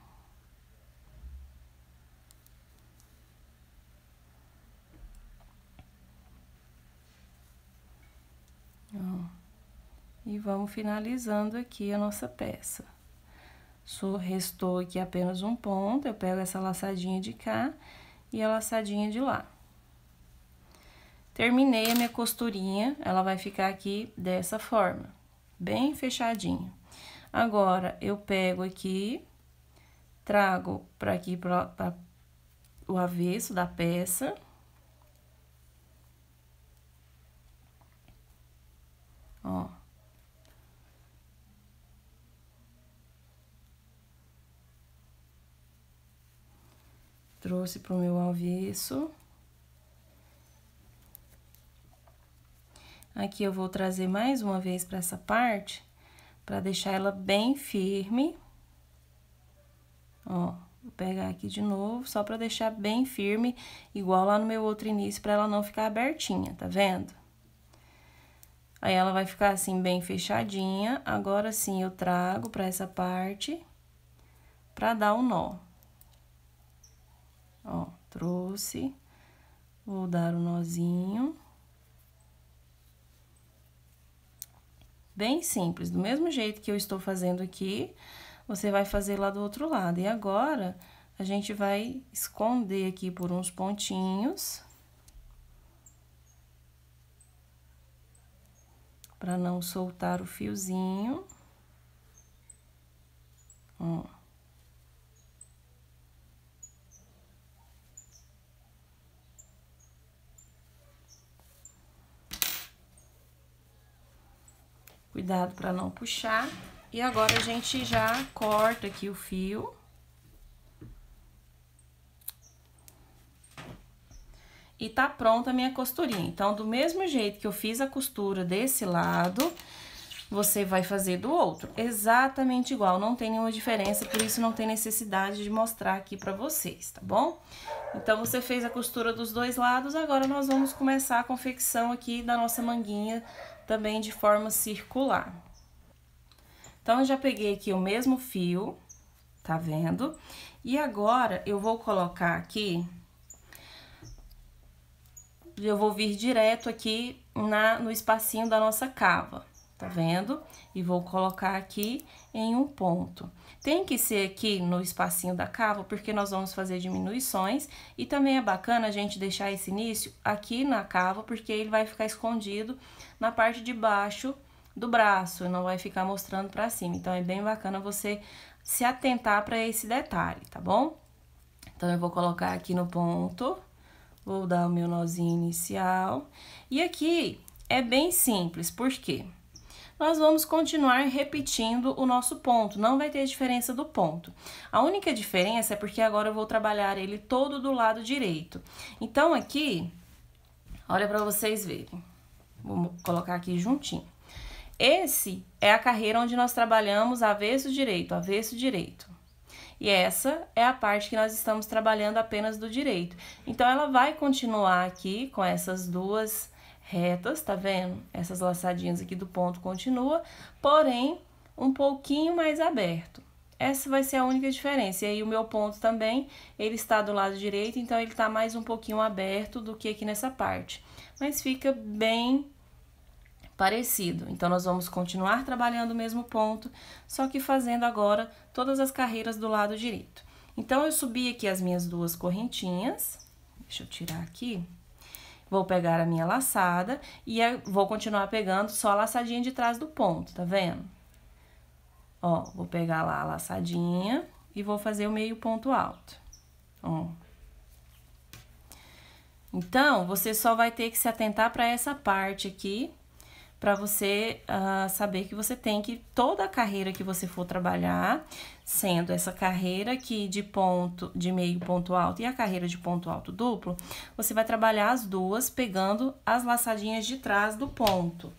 S1: Ó, e vamos finalizando aqui a nossa peça. Restou aqui apenas um ponto, eu pego essa laçadinha de cá e a laçadinha de lá. Terminei a minha costurinha, ela vai ficar aqui dessa forma, bem fechadinha. Agora, eu pego aqui, trago pra aqui, pra o avesso da peça. Ó. Trouxe pro meu avesso. Aqui eu vou trazer mais uma vez para essa parte, para deixar ela bem firme. Ó, vou pegar aqui de novo, só para deixar bem firme, igual lá no meu outro início, para ela não ficar abertinha, tá vendo? Aí, ela vai ficar assim, bem fechadinha. Agora, sim, eu trago pra essa parte, pra dar o nó. Ó, trouxe. Vou dar o nozinho. Bem simples, do mesmo jeito que eu estou fazendo aqui, você vai fazer lá do outro lado. E agora, a gente vai esconder aqui por uns pontinhos. Pra não soltar o fiozinho. Ó. Cuidado pra não puxar. E agora, a gente já corta aqui o fio. E tá pronta a minha costurinha. Então, do mesmo jeito que eu fiz a costura desse lado, você vai fazer do outro. Exatamente igual, não tem nenhuma diferença, por isso não tem necessidade de mostrar aqui pra vocês, tá bom? Então, você fez a costura dos dois lados, agora nós vamos começar a confecção aqui da nossa manguinha, também de forma circular. Então, eu já peguei aqui o mesmo fio, tá vendo? E agora, eu vou colocar aqui... Eu vou vir direto aqui no espacinho da nossa cava, tá vendo? E vou colocar aqui em um ponto. Tem que ser aqui no espacinho da cava, porque nós vamos fazer diminuições. E também é bacana a gente deixar esse início aqui na cava, porque ele vai ficar escondido na parte de baixo do braço, não vai ficar mostrando pra cima. Então, é bem bacana você se atentar pra esse detalhe, tá bom? Então, eu vou colocar aqui no ponto... Vou dar o meu nozinho inicial. E aqui é bem simples, por quê? Nós vamos continuar repetindo o nosso ponto, não vai ter diferença do ponto. A única diferença é porque agora eu vou trabalhar ele todo do lado direito. Então, aqui, olha pra vocês verem. Vou colocar aqui juntinho. Esse é a carreira onde nós trabalhamos avesso direito, avesso direito. E essa é a parte que nós estamos trabalhando apenas do direito. Então, ela vai continuar aqui com essas duas retas, tá vendo? Essas laçadinhas aqui do ponto continua, porém, um pouquinho mais aberto. Essa vai ser a única diferença. E aí, o meu ponto também, ele está do lado direito, então, ele tá mais um pouquinho aberto do que aqui nessa parte. Mas fica bem... parecido. Então, nós vamos continuar trabalhando o mesmo ponto, só que fazendo agora todas as carreiras do lado direito. Então, eu subi aqui as minhas duas correntinhas, deixa eu tirar aqui, vou pegar a minha laçada e vou continuar pegando só a laçadinha de trás do ponto, tá vendo? Ó, vou pegar lá a laçadinha e vou fazer o meio ponto alto, ó. Então, você só vai ter que se atentar para essa parte aqui, para você saber que você tem que, toda a carreira que você for trabalhar, sendo essa carreira aqui de meio ponto alto e a carreira de ponto alto duplo, você vai trabalhar as duas pegando as laçadinhas de trás do ponto.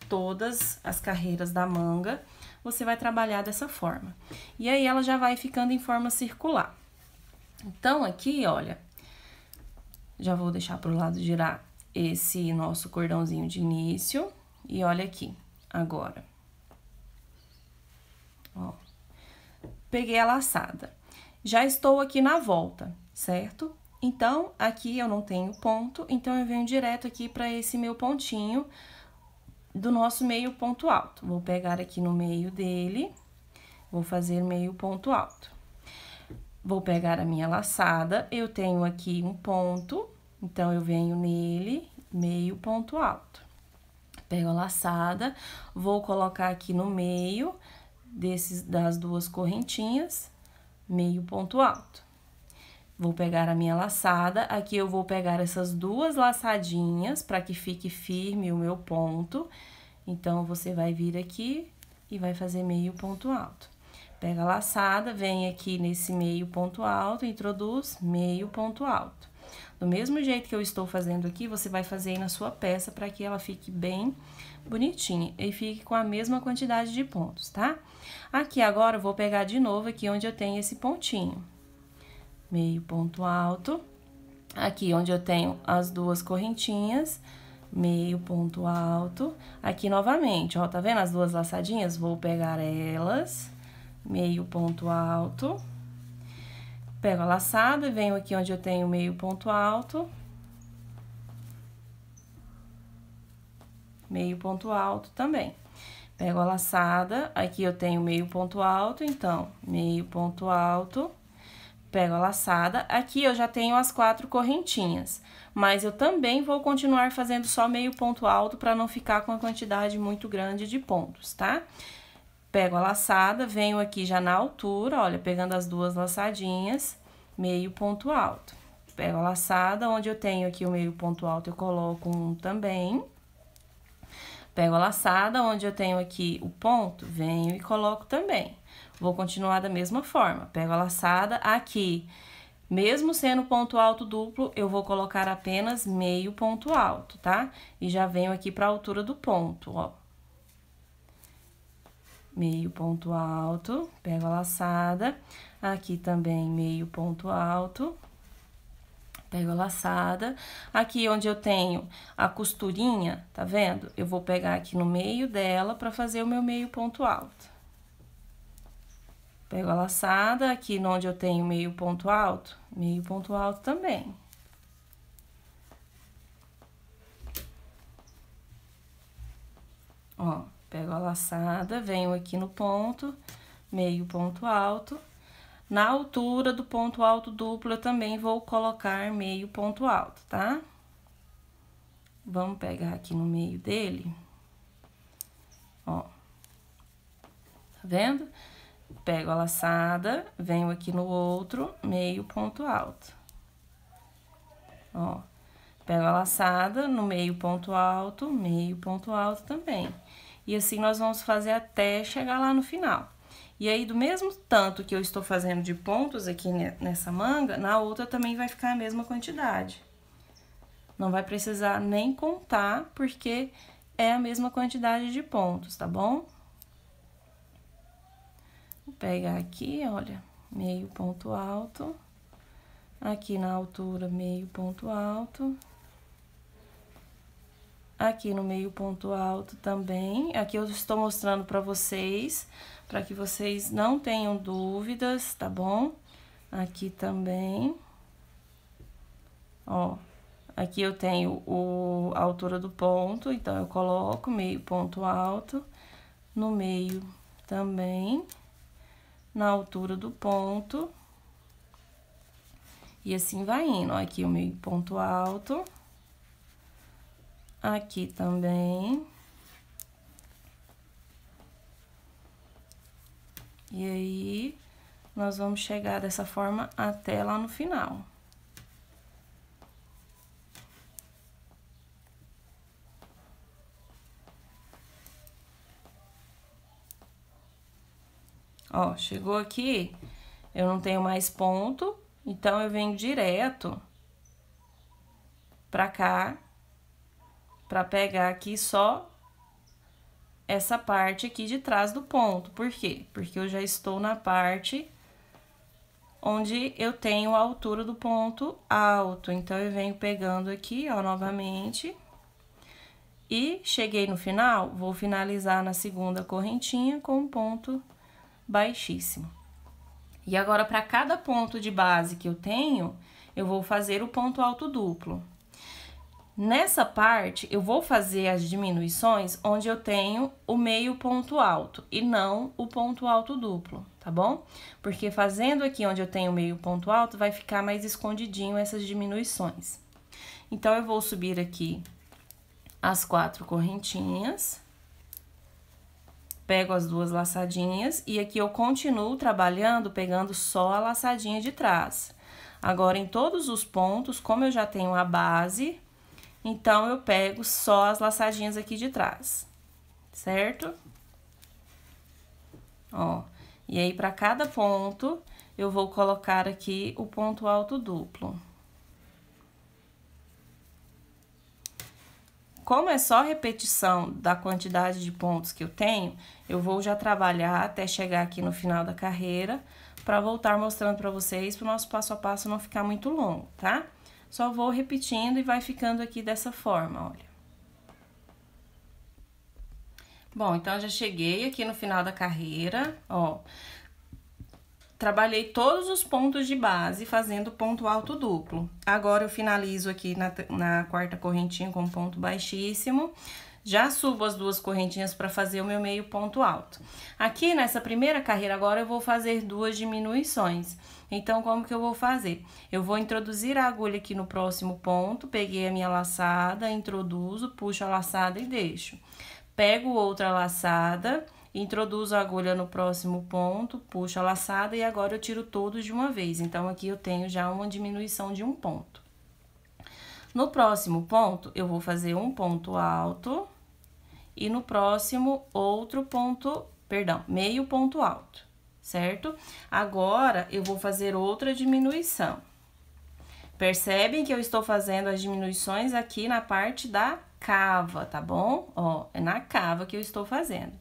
S1: Todas as carreiras da manga, você vai trabalhar dessa forma. E aí, ela já vai ficando em forma circular. Então, aqui, olha, já vou deixar pro lado girar esse nosso cordãozinho de início. E olha aqui, agora. Ó. Peguei a laçada. Já estou aqui na volta, certo? Então, aqui eu não tenho ponto, então eu venho direto aqui para esse meu pontinho do nosso meio ponto alto. Vou pegar aqui no meio dele, vou fazer meio ponto alto. Vou pegar a minha laçada, eu tenho aqui um ponto, então eu venho nele, meio ponto alto. Pego a laçada, vou colocar aqui no meio das duas correntinhas, meio ponto alto. Vou pegar a minha laçada, aqui eu vou pegar essas duas laçadinhas para que fique firme o meu ponto. Então, você vai vir aqui e vai fazer meio ponto alto. Pega a laçada, vem aqui nesse meio ponto alto, introduz meio ponto alto. Do mesmo jeito que eu estou fazendo aqui, você vai fazer aí na sua peça para que ela fique bem bonitinha e fique com a mesma quantidade de pontos, tá? Aqui agora eu vou pegar de novo aqui onde eu tenho esse pontinho. Meio ponto alto. Aqui onde eu tenho as duas correntinhas, meio ponto alto. Aqui novamente, ó, tá vendo as duas laçadinhas? Vou pegar elas, meio ponto alto. Pego a laçada e venho aqui onde eu tenho meio ponto alto. Meio ponto alto também. Pego a laçada, aqui eu tenho meio ponto alto, então, meio ponto alto. Pego a laçada, aqui eu já tenho as 4 correntinhas, mas eu também vou continuar fazendo só meio ponto alto para não ficar com a quantidade muito grande de pontos, tá? Pego a laçada, venho aqui já na altura, olha, pegando as duas laçadinhas, meio ponto alto. Pego a laçada, onde eu tenho aqui o meio ponto alto, eu coloco um também. Pego a laçada, onde eu tenho aqui o ponto, venho e coloco também. Vou continuar da mesma forma. Pego a laçada, aqui, mesmo sendo ponto alto duplo, eu vou colocar apenas meio ponto alto, tá? E já venho aqui pra altura do ponto, ó. Meio ponto alto, pego a laçada, aqui também meio ponto alto. Pego a laçada, aqui onde eu tenho a costurinha, tá vendo? Eu vou pegar aqui no meio dela pra fazer o meu meio ponto alto. Pego a laçada, aqui onde eu tenho meio ponto alto também. Ó, pego a laçada, venho aqui no ponto, meio ponto alto. Na altura do ponto alto duplo, eu também vou colocar meio ponto alto, tá? Vamos pegar aqui no meio dele. Ó. Tá vendo? Pego a laçada, venho aqui no outro, meio ponto alto. Ó. Pego a laçada, no meio ponto alto também. E assim nós vamos fazer até chegar lá no final. E aí, do mesmo tanto que eu estou fazendo de pontos aqui nessa manga, na outra também vai ficar a mesma quantidade. Não vai precisar nem contar, porque é a mesma quantidade de pontos, tá bom? Vou pegar aqui, olha, meio ponto alto. Aqui na altura, meio ponto alto. Aqui no meio ponto alto também. Aqui eu estou mostrando pra vocês, para que vocês não tenham dúvidas, tá bom? Aqui também. Ó, aqui eu tenho a altura do ponto, então eu coloco meio ponto alto, no meio também, na altura do ponto. E assim vai indo, ó, aqui o meio ponto alto. Aqui também. E aí, nós vamos chegar dessa forma até lá no final. Ó, chegou aqui, eu não tenho mais ponto, então eu venho direto pra cá, pra pegar aqui só essa parte aqui de trás do ponto. Por quê? Porque eu já estou na parte onde eu tenho a altura do ponto alto. Então, eu venho pegando aqui, ó, novamente. E cheguei no final, vou finalizar na segunda correntinha com um ponto baixíssimo. E agora, para cada ponto de base que eu tenho, eu vou fazer o ponto alto duplo. Nessa parte, eu vou fazer as diminuições onde eu tenho o meio ponto alto e não o ponto alto duplo, tá bom? Porque fazendo aqui onde eu tenho o meio ponto alto, vai ficar mais escondidinho essas diminuições. Então, eu vou subir aqui as 4 correntinhas, pego as 2 laçadinhas e aqui eu continuo trabalhando pegando só a laçadinha de trás. Agora, em todos os pontos, como eu já tenho a base, então, eu pego só as laçadinhas aqui de trás, certo? Ó, e aí, para cada ponto, eu vou colocar aqui o ponto alto duplo. como é só repetição da quantidade de pontos que eu tenho, eu vou já trabalhar até chegar aqui no final da carreira, para voltar mostrando para vocês, para o nosso passo a passo não ficar muito longo, tá? Só vou repetindo e vai ficando aqui dessa forma, olha. Bom, então, já cheguei aqui no final da carreira, ó. Trabalhei todos os pontos de base fazendo ponto alto duplo. Agora, eu finalizo aqui na quarta correntinha com ponto baixíssimo. Já subo as duas correntinhas para fazer o meu meio ponto alto. Aqui, nessa primeira carreira, agora eu vou fazer duas diminuições. Então, como que eu vou fazer? Eu vou introduzir a agulha aqui no próximo ponto, peguei a minha laçada, introduzo, puxo a laçada e deixo. Pego outra laçada, introduzo a agulha no próximo ponto, puxo a laçada e agora eu tiro todos de uma vez. Então, aqui eu tenho já uma diminuição de um ponto. No próximo ponto, eu vou fazer um ponto alto e no próximo outro ponto, perdão, meio ponto alto, certo? Agora, eu vou fazer outra diminuição. Percebem que eu estou fazendo as diminuições aqui na parte da cava, tá bom? Ó, é na cava que eu estou fazendo.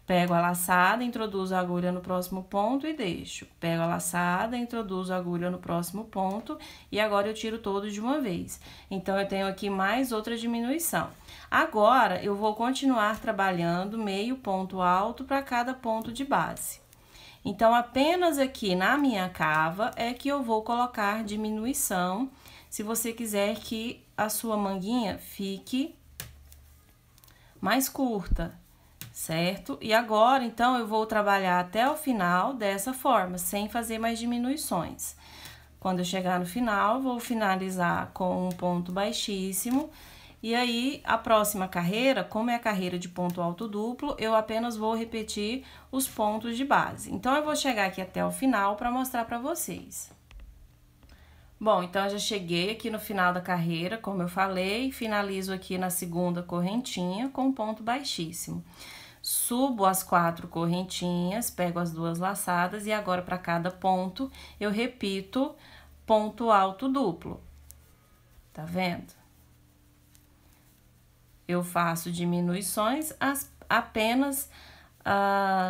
S1: Pego a laçada, introduzo a agulha no próximo ponto e deixo. Pego a laçada, introduzo a agulha no próximo ponto e agora eu tiro todos de uma vez. Então, eu tenho aqui mais outra diminuição. Agora, eu vou continuar trabalhando meio ponto alto para cada ponto de base. Então, apenas aqui na minha cava é que eu vou colocar diminuição, se você quiser que a sua manguinha fique mais curta, certo? E agora, então, eu vou trabalhar até o final dessa forma, sem fazer mais diminuições. Quando eu chegar no final, vou finalizar com um ponto baixíssimo. E aí, a próxima carreira, como é a carreira de ponto alto duplo, eu apenas vou repetir os pontos de base. Então, eu vou chegar aqui até o final para mostrar para vocês. Bom, então, eu já cheguei aqui no final da carreira, como eu falei, finalizo aqui na segunda correntinha com ponto baixíssimo. Subo as 4 correntinhas, pego as 2 laçadas e agora, para cada ponto, eu repito ponto alto duplo. Tá vendo? Eu faço diminuições apenas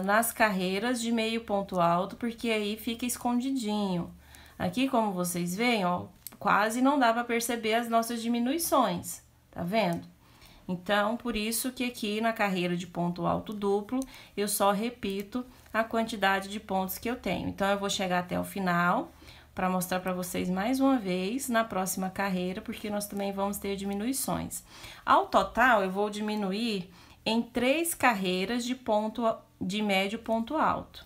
S1: nas carreiras de meio ponto alto, porque aí fica escondidinho. Aqui, como vocês veem, ó, quase não dá para perceber as nossas diminuições, tá vendo? Então, por isso que aqui na carreira de ponto alto duplo, eu só repito a quantidade de pontos que eu tenho. Então, eu vou chegar até o final para mostrar para vocês mais uma vez na próxima carreira, porque nós também vamos ter diminuições. Ao total, eu vou diminuir em 3 carreiras de médio ponto alto,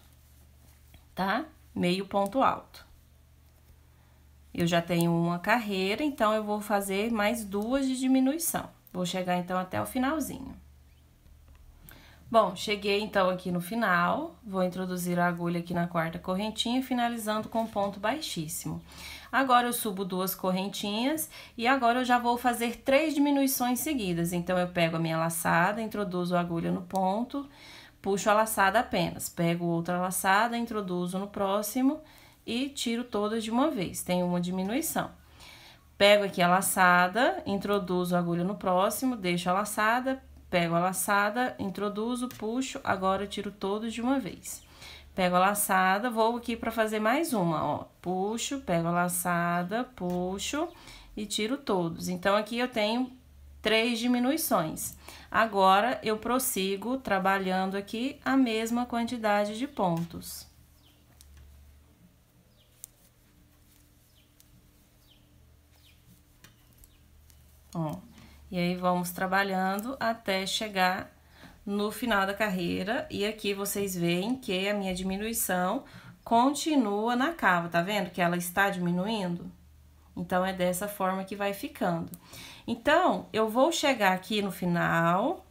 S1: tá? Meio ponto alto. Eu já tenho uma carreira, então eu vou fazer mais 2 de diminuição. Vou chegar, então, até o finalzinho. Bom, cheguei, então, aqui no final. Vou introduzir a agulha aqui na quarta correntinha, finalizando com ponto baixíssimo. Agora, eu subo 2 correntinhas e agora eu já vou fazer 3 diminuições seguidas. Então, eu pego a minha laçada, introduzo a agulha no ponto, puxo a laçada apenas. Pego outra laçada, introduzo no próximo e tiro todas de uma vez. Tem uma diminuição. Pego aqui a laçada, introduzo a agulha no próximo, deixo a laçada, pego a laçada, introduzo, puxo, agora eu tiro todos de uma vez. Pego a laçada, vou aqui para fazer mais uma, ó. Puxo, pego a laçada, puxo e tiro todos. Então, aqui eu tenho 3 diminuições. Agora, eu prossigo trabalhando aqui a mesma quantidade de pontos. Ó, e aí, vamos trabalhando até chegar no final da carreira. E aqui, vocês veem que a minha diminuição continua na cava, tá vendo? Que ela está diminuindo. Então, é dessa forma que vai ficando. Então, eu vou chegar aqui no final.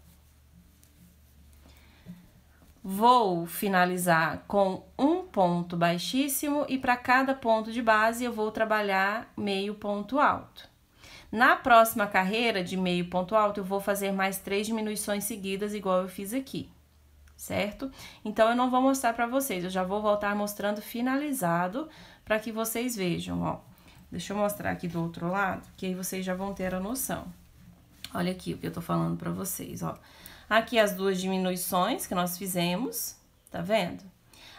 S1: Vou finalizar com um ponto baixíssimo e para cada ponto de base eu vou trabalhar meio ponto alto. Na próxima carreira de meio ponto alto, eu vou fazer mais 3 diminuições seguidas, igual eu fiz aqui, certo? Então, eu não vou mostrar para vocês, eu já vou voltar mostrando finalizado, para que vocês vejam, ó. Deixa eu mostrar aqui do outro lado, que aí vocês já vão ter a noção. Olha aqui o que eu tô falando pra vocês, ó. Aqui as duas diminuições que nós fizemos, tá vendo?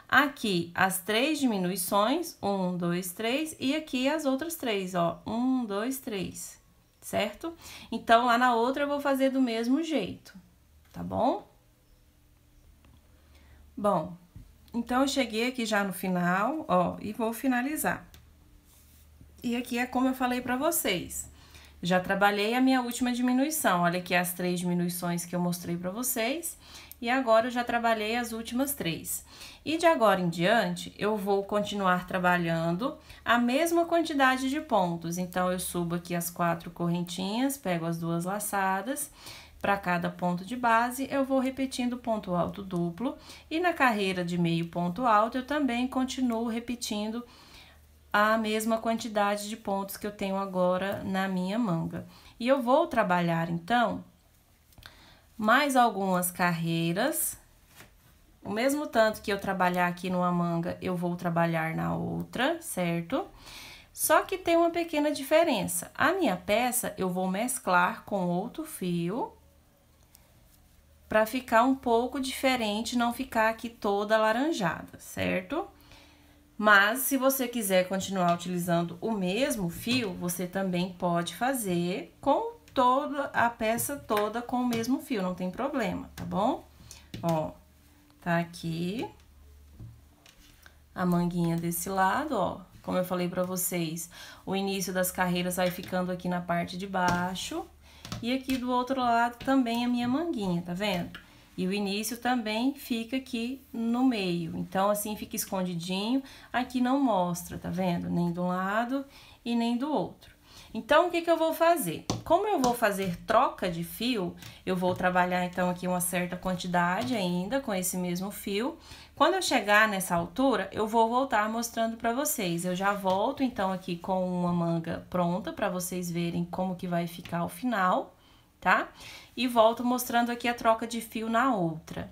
S1: Aqui as 3 diminuições, 1, 2, 3, e aqui as outras 3, ó, 1, 2, 3, certo? Então, lá na outra eu vou fazer do mesmo jeito, tá bom? Bom, então eu cheguei aqui já no final, ó, e vou finalizar. E aqui é como eu falei pra vocês. Já trabalhei a minha última diminuição, olha aqui as 3 diminuições que eu mostrei pra vocês. E agora eu já trabalhei as últimas 3. E de agora em diante, eu vou continuar trabalhando a mesma quantidade de pontos. Então, eu subo aqui as 4 correntinhas, pego as 2 laçadas. Para cada ponto de base, eu vou repetindo ponto alto duplo. E na carreira de meio ponto alto, eu também continuo repetindo a mesma quantidade de pontos que eu tenho agora na minha manga. E eu vou trabalhar, então, mais algumas carreiras. O mesmo tanto que eu trabalhar aqui numa manga, eu vou trabalhar na outra, certo? Só que tem uma pequena diferença. A minha peça, eu vou mesclar com outro fio, para ficar um pouco diferente, não ficar aqui toda alaranjada, certo? Mas, se você quiser continuar utilizando o mesmo fio, você também pode fazer com toda a peça toda com o mesmo fio, não tem problema, tá bom? Ó, tá aqui a manguinha desse lado, ó. Como eu falei pra vocês, o início das carreiras vai ficando aqui na parte de baixo. E aqui do outro lado também a minha manguinha, tá vendo? E o início também fica aqui no meio. Então, assim, fica escondidinho. Aqui não mostra, tá vendo? Nem de um lado e nem do outro. Então, o que que eu vou fazer? Como eu vou fazer troca de fio, eu vou trabalhar, então, aqui uma certa quantidade ainda com esse mesmo fio. Quando eu chegar nessa altura, eu vou voltar mostrando pra vocês. Eu já volto, então, aqui com uma manga pronta pra vocês verem como que vai ficar o final, tá? E volto mostrando aqui a troca de fio na outra.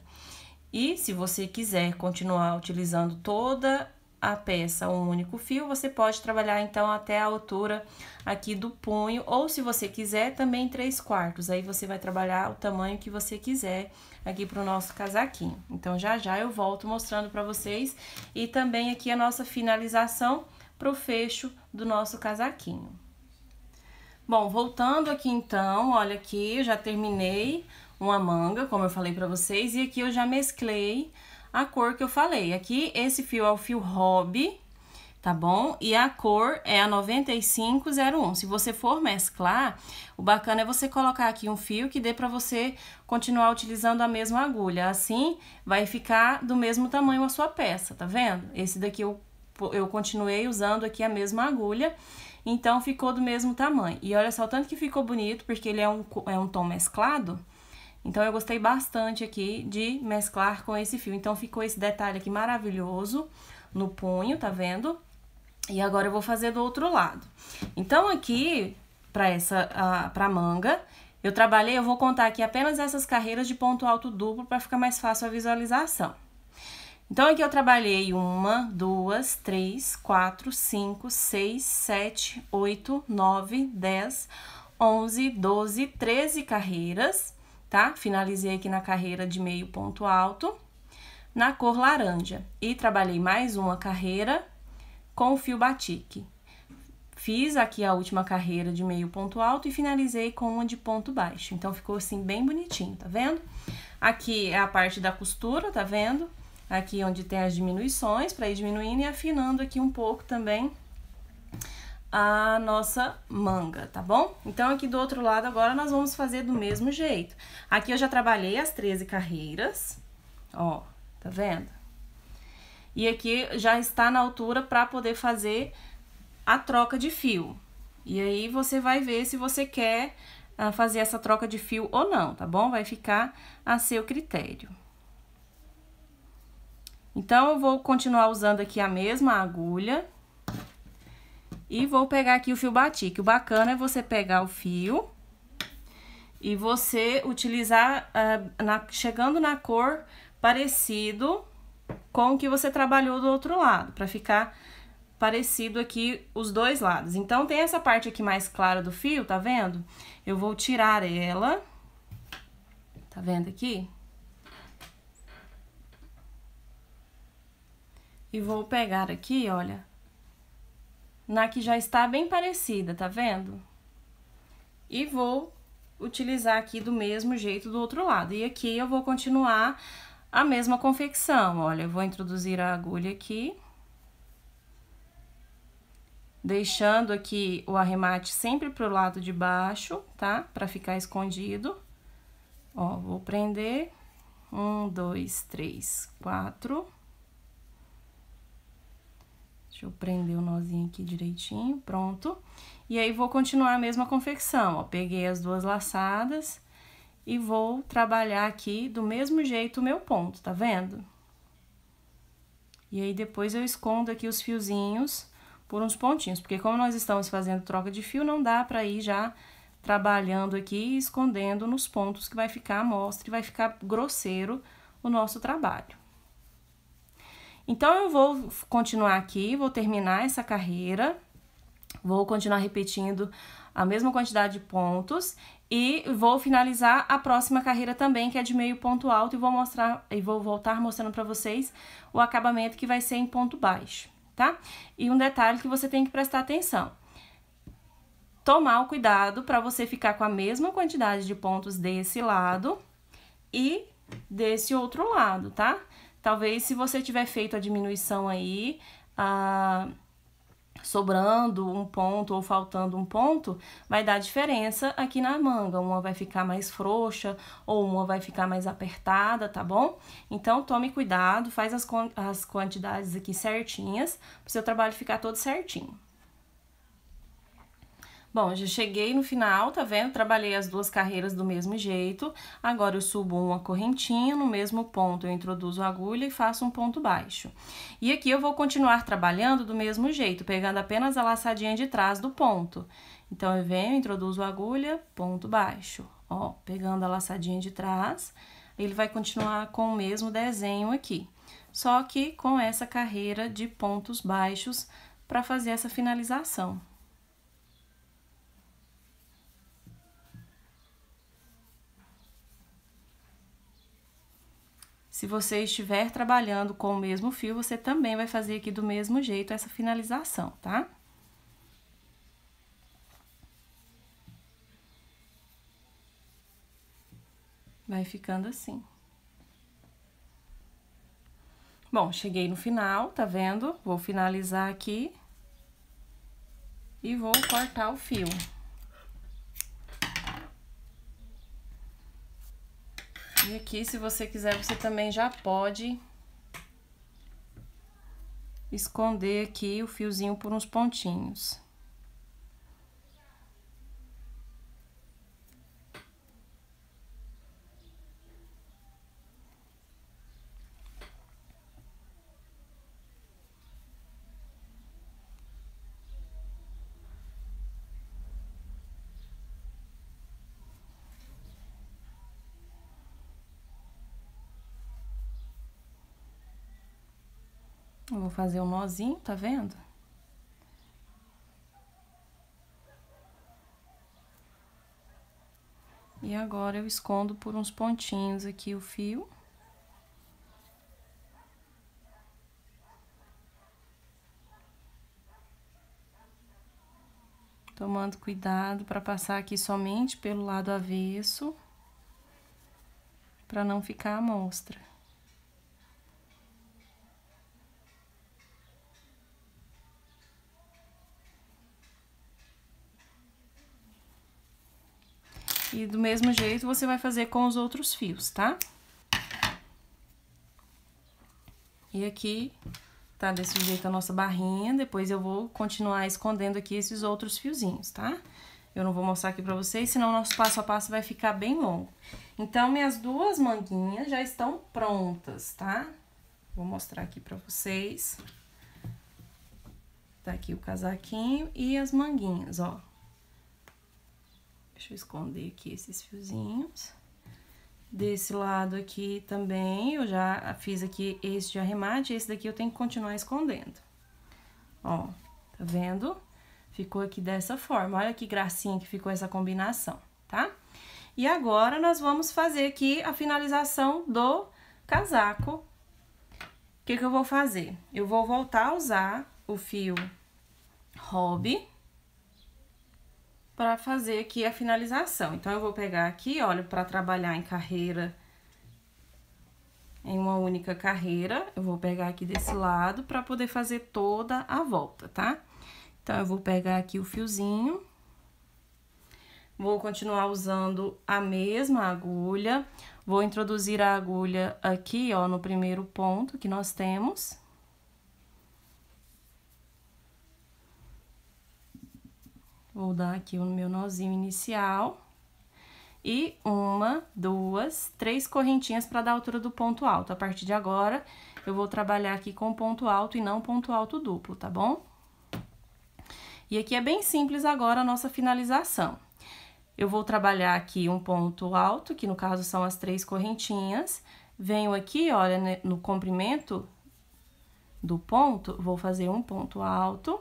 S1: E se você quiser continuar utilizando toda a peça um único fio, você pode trabalhar então até a altura aqui do punho, ou se você quiser também 3/4, aí você vai trabalhar o tamanho que você quiser aqui pro nosso casaquinho. Então, já já eu volto mostrando pra vocês e também aqui a nossa finalização pro fecho do nosso casaquinho. Bom, voltando aqui então, olha aqui, eu já terminei uma manga, como eu falei pra vocês, e aqui eu já mesclei a cor que eu falei. Aqui, esse fio é o fio Hobby, tá bom? E a cor é a 9501. Se você for mesclar, o bacana é você colocar aqui um fio que dê pra você continuar utilizando a mesma agulha. Assim, vai ficar do mesmo tamanho a sua peça, tá vendo? Esse daqui eu continuei usando aqui a mesma agulha. Então, ficou do mesmo tamanho. E olha só o tanto que ficou bonito, porque ele é um tom mesclado. Então, eu gostei bastante aqui de mesclar com esse fio. Então, ficou esse detalhe aqui maravilhoso no punho, tá vendo? E agora, eu vou fazer do outro lado. Então, aqui, pra manga, eu vou contar aqui apenas essas carreiras de ponto alto duplo para ficar mais fácil a visualização. Então, aqui eu trabalhei 1, 2, 3, 4, 5, 6, 7, 8, 9, 10, 11, 12, 13 carreiras, tá? Finalizei aqui na carreira de meio ponto alto, na cor laranja. E trabalhei mais uma carreira com o fio batique. Fiz aqui a última carreira de meio ponto alto e finalizei com uma de ponto baixo. Então, ficou assim bem bonitinho, tá vendo? Aqui é a parte da costura, tá vendo? Aqui onde tem as diminuições, para ir diminuindo e afinando aqui um pouco também a nossa manga, tá bom? Então, aqui do outro lado agora nós vamos fazer do mesmo jeito. Aqui eu já trabalhei as 13 carreiras, ó, tá vendo? E aqui já está na altura para poder fazer a troca de fio. E aí, você vai ver se você quer fazer essa troca de fio ou não, tá bom? Vai ficar a seu critério. Então, eu vou continuar usando aqui a mesma agulha e vou pegar aqui o fio batique. O bacana é você pegar o fio e você utilizar, chegando na cor parecido com o que você trabalhou do outro lado, para ficar parecido aqui os dois lados. Então, tem essa parte aqui mais clara do fio, tá vendo? Eu vou tirar ela, tá vendo aqui? E vou pegar aqui, olha, na que já está bem parecida, tá vendo? E vou utilizar aqui do mesmo jeito do outro lado. E aqui eu vou continuar a mesma confecção, olha, eu vou introduzir a agulha aqui. Deixando aqui o arremate sempre pro lado de baixo, tá? Pra ficar escondido. Ó, vou prender. 1, 2, 3, 4. Deixa eu prender o nozinho aqui direitinho, pronto. E aí, vou continuar a mesma confecção, ó. Peguei as duas laçadas e vou trabalhar aqui do mesmo jeito o meu ponto, tá vendo? E aí, depois eu escondo aqui os fiozinhos por uns pontinhos, porque como nós estamos fazendo troca de fio, não dá pra ir já trabalhando aqui e escondendo nos pontos que vai ficar à mostra e vai ficar grosseiro o nosso trabalho. Então, eu vou continuar aqui, vou terminar essa carreira, vou continuar repetindo a mesma quantidade de pontos e vou finalizar a próxima carreira também, que é de meio ponto alto, e vou mostrar, e vou voltar mostrando pra vocês o acabamento que vai ser em ponto baixo, tá? E um detalhe que você tem que prestar atenção. Tomar o cuidado para você ficar com a mesma quantidade de pontos desse lado e desse outro lado, tá? Talvez se você tiver feito a diminuição aí, sobrando um ponto ou faltando um ponto, vai dar diferença aqui na manga. Uma vai ficar mais frouxa ou uma vai ficar mais apertada, tá bom? Então, tome cuidado, faz as quantidades aqui certinhas, para o seu trabalho ficar todo certinho. Bom, já cheguei no final, tá vendo? Trabalhei as duas carreiras do mesmo jeito. Agora, eu subo uma correntinha, no mesmo ponto eu introduzo a agulha e faço um ponto baixo. E aqui eu vou continuar trabalhando do mesmo jeito, pegando apenas a laçadinha de trás do ponto. Então, eu venho, introduzo a agulha, ponto baixo. Ó, pegando a laçadinha de trás, ele vai continuar com o mesmo desenho aqui. Só que com essa carreira de pontos baixos para fazer essa finalização. Se você estiver trabalhando com o mesmo fio, você também vai fazer aqui do mesmo jeito essa finalização, tá? Vai ficando assim. Bom, cheguei no final, tá vendo? Vou finalizar aqui e vou cortar o fio. E aqui, se você quiser, você também já pode esconder aqui o fiozinho por uns pontinhos. Eu vou fazer um nozinho, tá vendo? E agora, eu escondo por uns pontinhos aqui o fio. Tomando cuidado para passar aqui somente pelo lado avesso, para não ficar à mostra. E do mesmo jeito, você vai fazer com os outros fios, tá? E aqui, tá desse jeito a nossa barrinha, depois eu vou continuar escondendo aqui esses outros fiozinhos, tá? Eu não vou mostrar aqui pra vocês, senão o nosso passo a passo vai ficar bem longo. Então, minhas duas manguinhas já estão prontas, tá? Vou mostrar aqui pra vocês. Tá aqui o casaquinho e as manguinhas, ó. Deixa eu esconder aqui esses fiozinhos. Desse lado aqui também, eu já fiz aqui esse de arremate, esse daqui eu tenho que continuar escondendo. Ó, tá vendo? Ficou aqui dessa forma. Olha que gracinha que ficou essa combinação, tá? E agora, nós vamos fazer aqui a finalização do casaco. O que que eu vou fazer? Eu vou voltar a usar o fio hobby para fazer aqui a finalização. Então, eu vou pegar aqui, olha, para trabalhar em carreira, em uma única carreira, eu vou pegar aqui desse lado para poder fazer toda a volta, tá? Então, eu vou pegar aqui o fiozinho, vou continuar usando a mesma agulha, vou introduzir a agulha aqui, ó, no primeiro ponto que nós temos. Vou dar aqui o meu nozinho inicial. E 1, 2, 3 correntinhas para dar a altura do ponto alto. A partir de agora, eu vou trabalhar aqui com ponto alto e não ponto alto duplo, tá bom? E aqui é bem simples agora a nossa finalização. Eu vou trabalhar aqui um ponto alto, que no caso são as 3 correntinhas. Venho aqui, olha, no comprimento do ponto, vou fazer um ponto alto,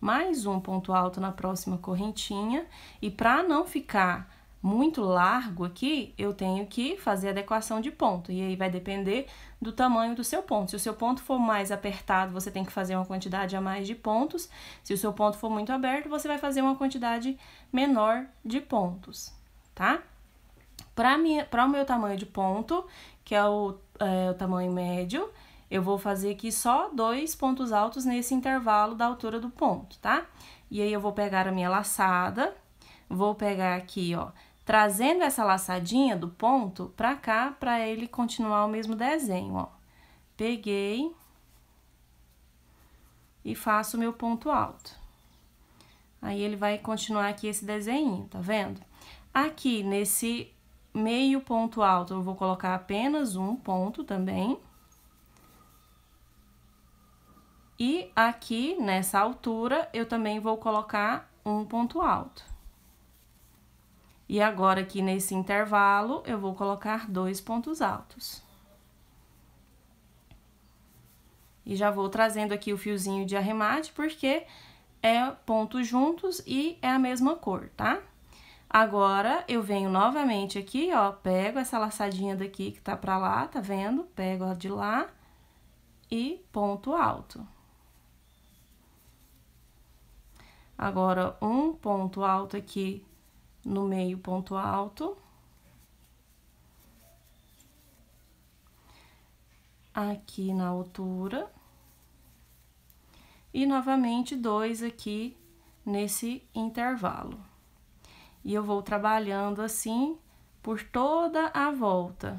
S1: mais um ponto alto na próxima correntinha. E para não ficar muito largo aqui, eu tenho que fazer adequação de ponto. E aí vai depender do tamanho do seu ponto. Se o seu ponto for mais apertado, você tem que fazer uma quantidade a mais de pontos. Se o seu ponto for muito aberto, você vai fazer uma quantidade menor de pontos, tá? Para o meu tamanho de ponto, que é o tamanho médio, eu vou fazer aqui só 2 pontos altos nesse intervalo da altura do ponto, tá? E aí, eu vou pegar a minha laçada, vou pegar aqui, ó, trazendo essa laçadinha do ponto pra cá, pra ele continuar o mesmo desenho, ó. Peguei e faço o meu ponto alto. Aí, ele vai continuar aqui esse desenho, tá vendo? Aqui, nesse meio ponto alto, eu vou colocar apenas um ponto também. E aqui, nessa altura, eu também vou colocar um ponto alto. E agora, aqui nesse intervalo, eu vou colocar 2 pontos altos. E já vou trazendo aqui o fiozinho de arremate, porque é pontos juntos e é a mesma cor, tá? Agora, eu venho novamente aqui, ó, pego essa laçadinha daqui que tá pra lá, tá vendo? Pego a de lá e ponto alto. Agora, um ponto alto aqui no meio ponto alto. Aqui na altura. E novamente 2 aqui nesse intervalo. E eu vou trabalhando assim por toda a volta.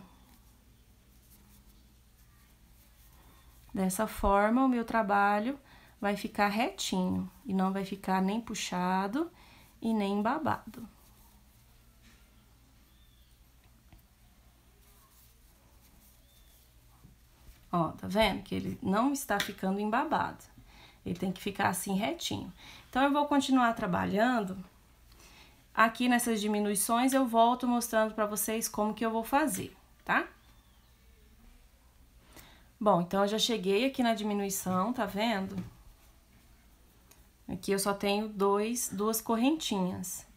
S1: Dessa forma, o meu trabalho vai ficar retinho e não vai ficar nem puxado e nem babado. Ó, tá vendo que ele não está ficando embabado. Ele tem que ficar assim retinho. Então, eu vou continuar trabalhando. Aqui nessas diminuições, eu volto mostrando pra vocês como que eu vou fazer, tá? Bom, então, eu já cheguei aqui na diminuição, tá vendo? Aqui eu só tenho duas correntinhas,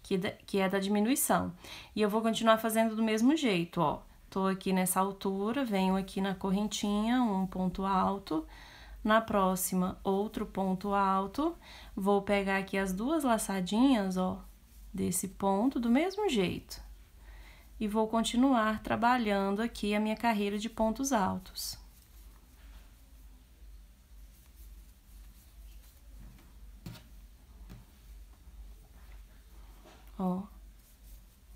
S1: que é da diminuição. E eu vou continuar fazendo do mesmo jeito, ó. Tô aqui nessa altura, venho aqui na correntinha, um ponto alto. Na próxima, outro ponto alto. Vou pegar aqui as 2 laçadinhas, ó, desse ponto, do mesmo jeito. E vou continuar trabalhando aqui a minha carreira de pontos altos. Ó,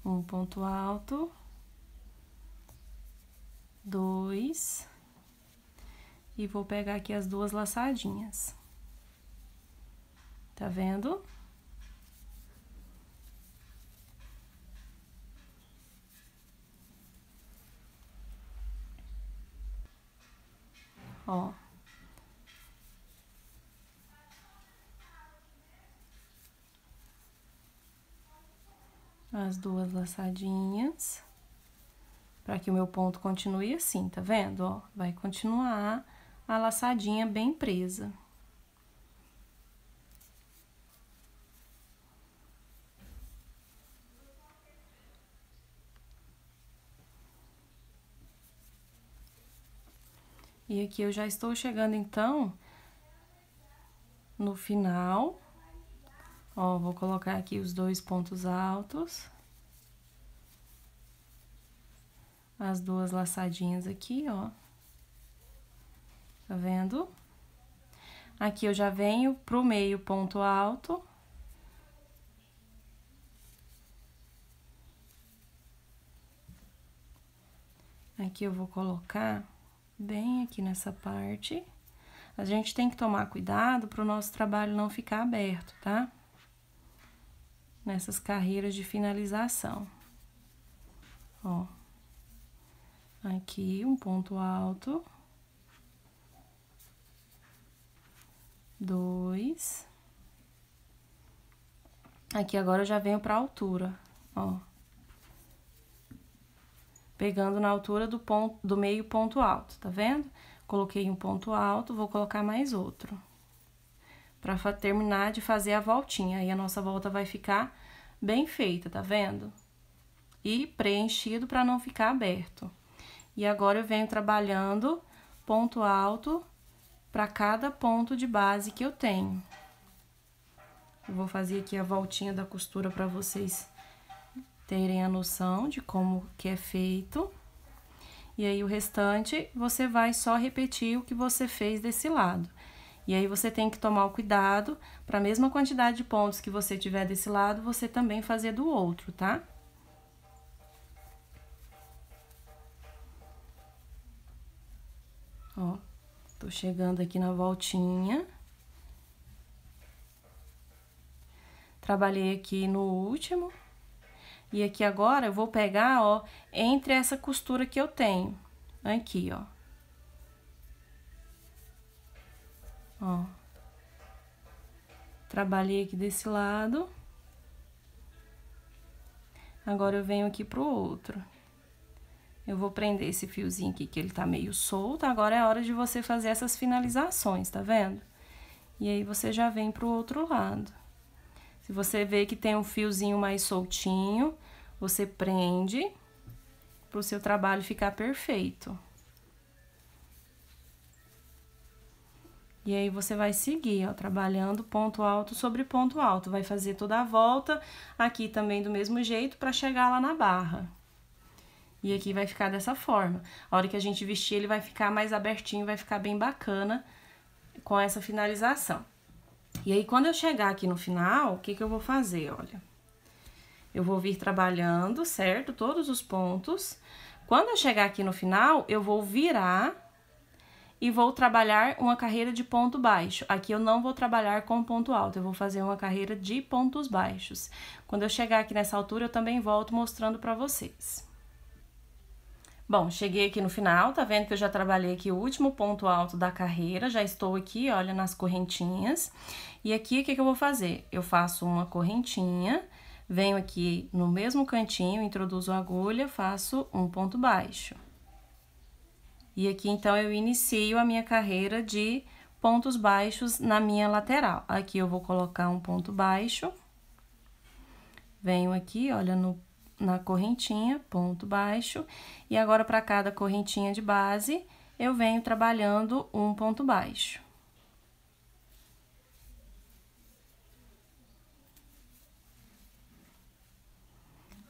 S1: um ponto alto, 2, e vou pegar aqui as 2 laçadinhas. Tá vendo? Ó. As 2 laçadinhas, para que o meu ponto continue assim, tá vendo? Ó, vai continuar a laçadinha bem presa. E aqui eu já estou chegando, então, no final. Ó, vou colocar aqui os 2 pontos altos. As 2 laçadinhas aqui, ó. Tá vendo? Aqui eu já venho pro meio ponto alto. Aqui eu vou colocar bem aqui nessa parte. A gente tem que tomar cuidado para o nosso trabalho não ficar aberto, tá? Nessas carreiras de finalização. Ó. Aqui um ponto alto. 2. Aqui agora eu já venho pra altura, ó. Pegando na altura do ponto, do meio ponto alto, tá vendo? Coloquei um ponto alto, vou colocar mais outro. Pra terminar de fazer a voltinha, aí a nossa volta vai ficar bem feita, tá vendo? E preenchido pra não ficar aberto. E agora eu venho trabalhando ponto alto pra cada ponto de base que eu tenho. Eu vou fazer aqui a voltinha da costura pra vocês terem a noção de como que é feito. E aí, o restante, você vai só repetir o que você fez desse lado. E aí, você tem que tomar o cuidado, para a mesma quantidade de pontos que você tiver desse lado, você também fazer do outro, tá? Ó, tô chegando aqui na voltinha. Trabalhei aqui no último. E aqui agora eu vou pegar, ó, entre essa costura que eu tenho. Aqui, ó. Ó. Trabalhei aqui desse lado. Agora eu venho aqui pro outro. Eu vou prender esse fiozinho aqui, que ele tá meio solto. Agora é a hora de você fazer essas finalizações, tá vendo? E aí, você já vem pro outro lado. Se você vê que tem um fiozinho mais soltinho, você prende pro seu trabalho ficar perfeito. E aí, você vai seguir, ó, trabalhando ponto alto sobre ponto alto. Vai fazer toda a volta aqui também do mesmo jeito pra chegar lá na barra. E aqui vai ficar dessa forma. A hora que a gente vestir, ele vai ficar mais abertinho, vai ficar bem bacana com essa finalização. E aí, quando eu chegar aqui no final, o que que eu vou fazer? Olha, eu vou vir trabalhando, certo? Todos os pontos. Quando eu chegar aqui no final, eu vou virar e vou trabalhar uma carreira de ponto baixo. Aqui eu não vou trabalhar com ponto alto, eu vou fazer uma carreira de pontos baixos. Quando eu chegar aqui nessa altura, eu também volto mostrando pra vocês. Bom, cheguei aqui no final, tá vendo que eu já trabalhei aqui o último ponto alto da carreira, já estou aqui, olha, nas correntinhas. E aqui, o que que eu vou fazer? Eu faço uma correntinha, venho aqui no mesmo cantinho, introduzo a agulha, faço um ponto baixo. E aqui, então, eu inicio a minha carreira de pontos baixos na minha lateral. Aqui eu vou colocar um ponto baixo, venho aqui, olha, na correntinha, ponto baixo, e agora para cada correntinha de base, eu venho trabalhando um ponto baixo.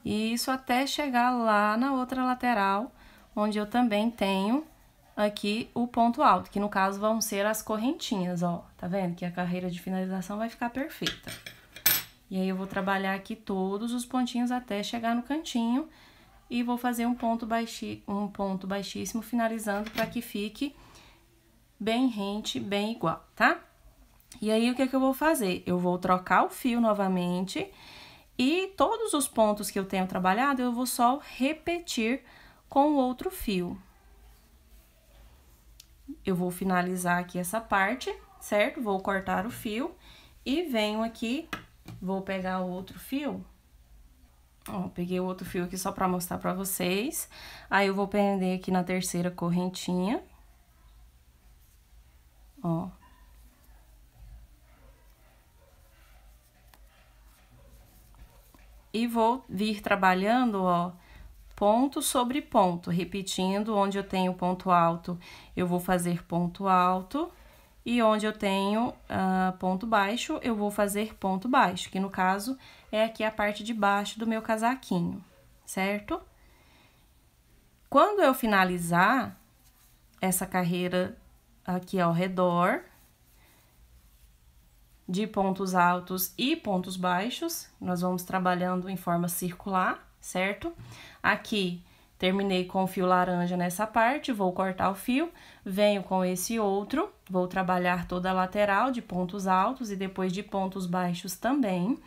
S1: E isso até chegar lá na outra lateral, onde eu também tenho aqui o ponto alto, que no caso vão ser as correntinhas, ó, tá vendo? Que a carreira de finalização vai ficar perfeita. E aí, eu vou trabalhar aqui todos os pontinhos até chegar no cantinho e vou fazer um ponto baixíssimo, finalizando para que fique bem rente, bem igual, tá? E aí, o que que eu vou fazer? Eu vou trocar o fio novamente e todos os pontos que eu tenho trabalhado, eu vou só repetir com o outro fio. Eu vou finalizar aqui essa parte, certo? Vou cortar o fio e venho aqui... Vou pegar o outro fio, ó, peguei o outro fio aqui só pra mostrar pra vocês. Aí, eu vou prender aqui na terceira correntinha, ó. E vou vir trabalhando, ó, ponto sobre ponto, repetindo, onde eu tenho ponto alto, eu vou fazer ponto alto, e onde eu tenho ponto baixo, eu vou fazer ponto baixo, que no caso é aqui a parte de baixo do meu casaquinho, certo? Quando eu finalizar essa carreira aqui ao redor, de pontos altos e pontos baixos, nós vamos trabalhando em forma circular, certo? Aqui, terminei com o fio laranja nessa parte, vou cortar o fio, venho com esse outro, vou trabalhar toda a lateral de pontos altos e depois de pontos baixos também.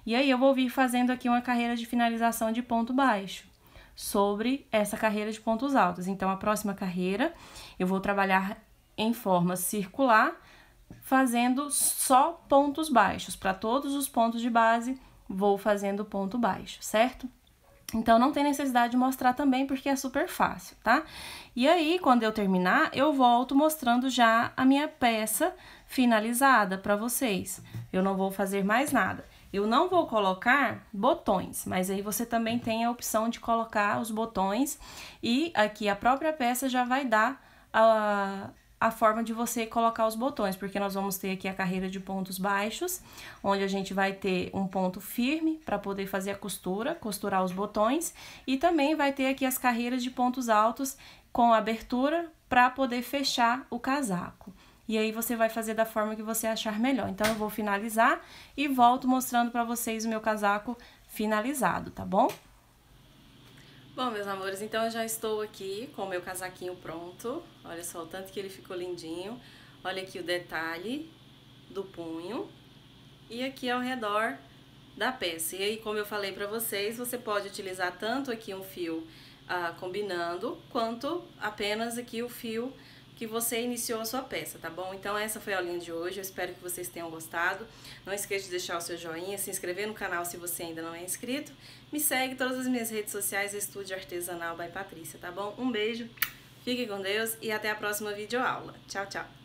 S1: E aí, eu vou vir fazendo aqui uma carreira de finalização de ponto baixo sobre essa carreira de pontos altos. Então, a próxima carreira, eu vou trabalhar em forma circular, fazendo só pontos baixos. Para todos os pontos de base, vou fazendo ponto baixo, certo? Então, não tem necessidade de mostrar também, porque é super fácil, tá? E aí, quando eu terminar, eu volto mostrando já a minha peça finalizada para vocês. Eu não vou fazer mais nada. Eu não vou colocar botões, mas aí você também tem a opção de colocar os botões e aqui a própria peça já vai dar a forma de você colocar os botões, porque nós vamos ter aqui a carreira de pontos baixos, onde a gente vai ter um ponto firme para poder fazer a costura, costurar os botões, e também vai ter aqui as carreiras de pontos altos com abertura para poder fechar o casaco. E aí você vai fazer da forma que você achar melhor. Então, eu vou finalizar e volto mostrando para vocês o meu casaco finalizado, tá bom? Bom, meus amores, então eu já estou aqui com o meu casaquinho pronto. Olha só o tanto que ele ficou lindinho. Olha aqui o detalhe do punho. E aqui ao redor da peça. E aí, como eu falei pra vocês, você pode utilizar tanto aqui um fio combinando, quanto apenas aqui o fio que você iniciou a sua peça, tá bom? Então essa foi a aulinha de hoje, eu espero que vocês tenham gostado. Não esqueça de deixar o seu joinha, se inscrever no canal se você ainda não é inscrito. Me segue em todas as minhas redes sociais, Estúdio Artesanal by Patrícia, tá bom? Um beijo, fique com Deus e até a próxima videoaula. Tchau, tchau!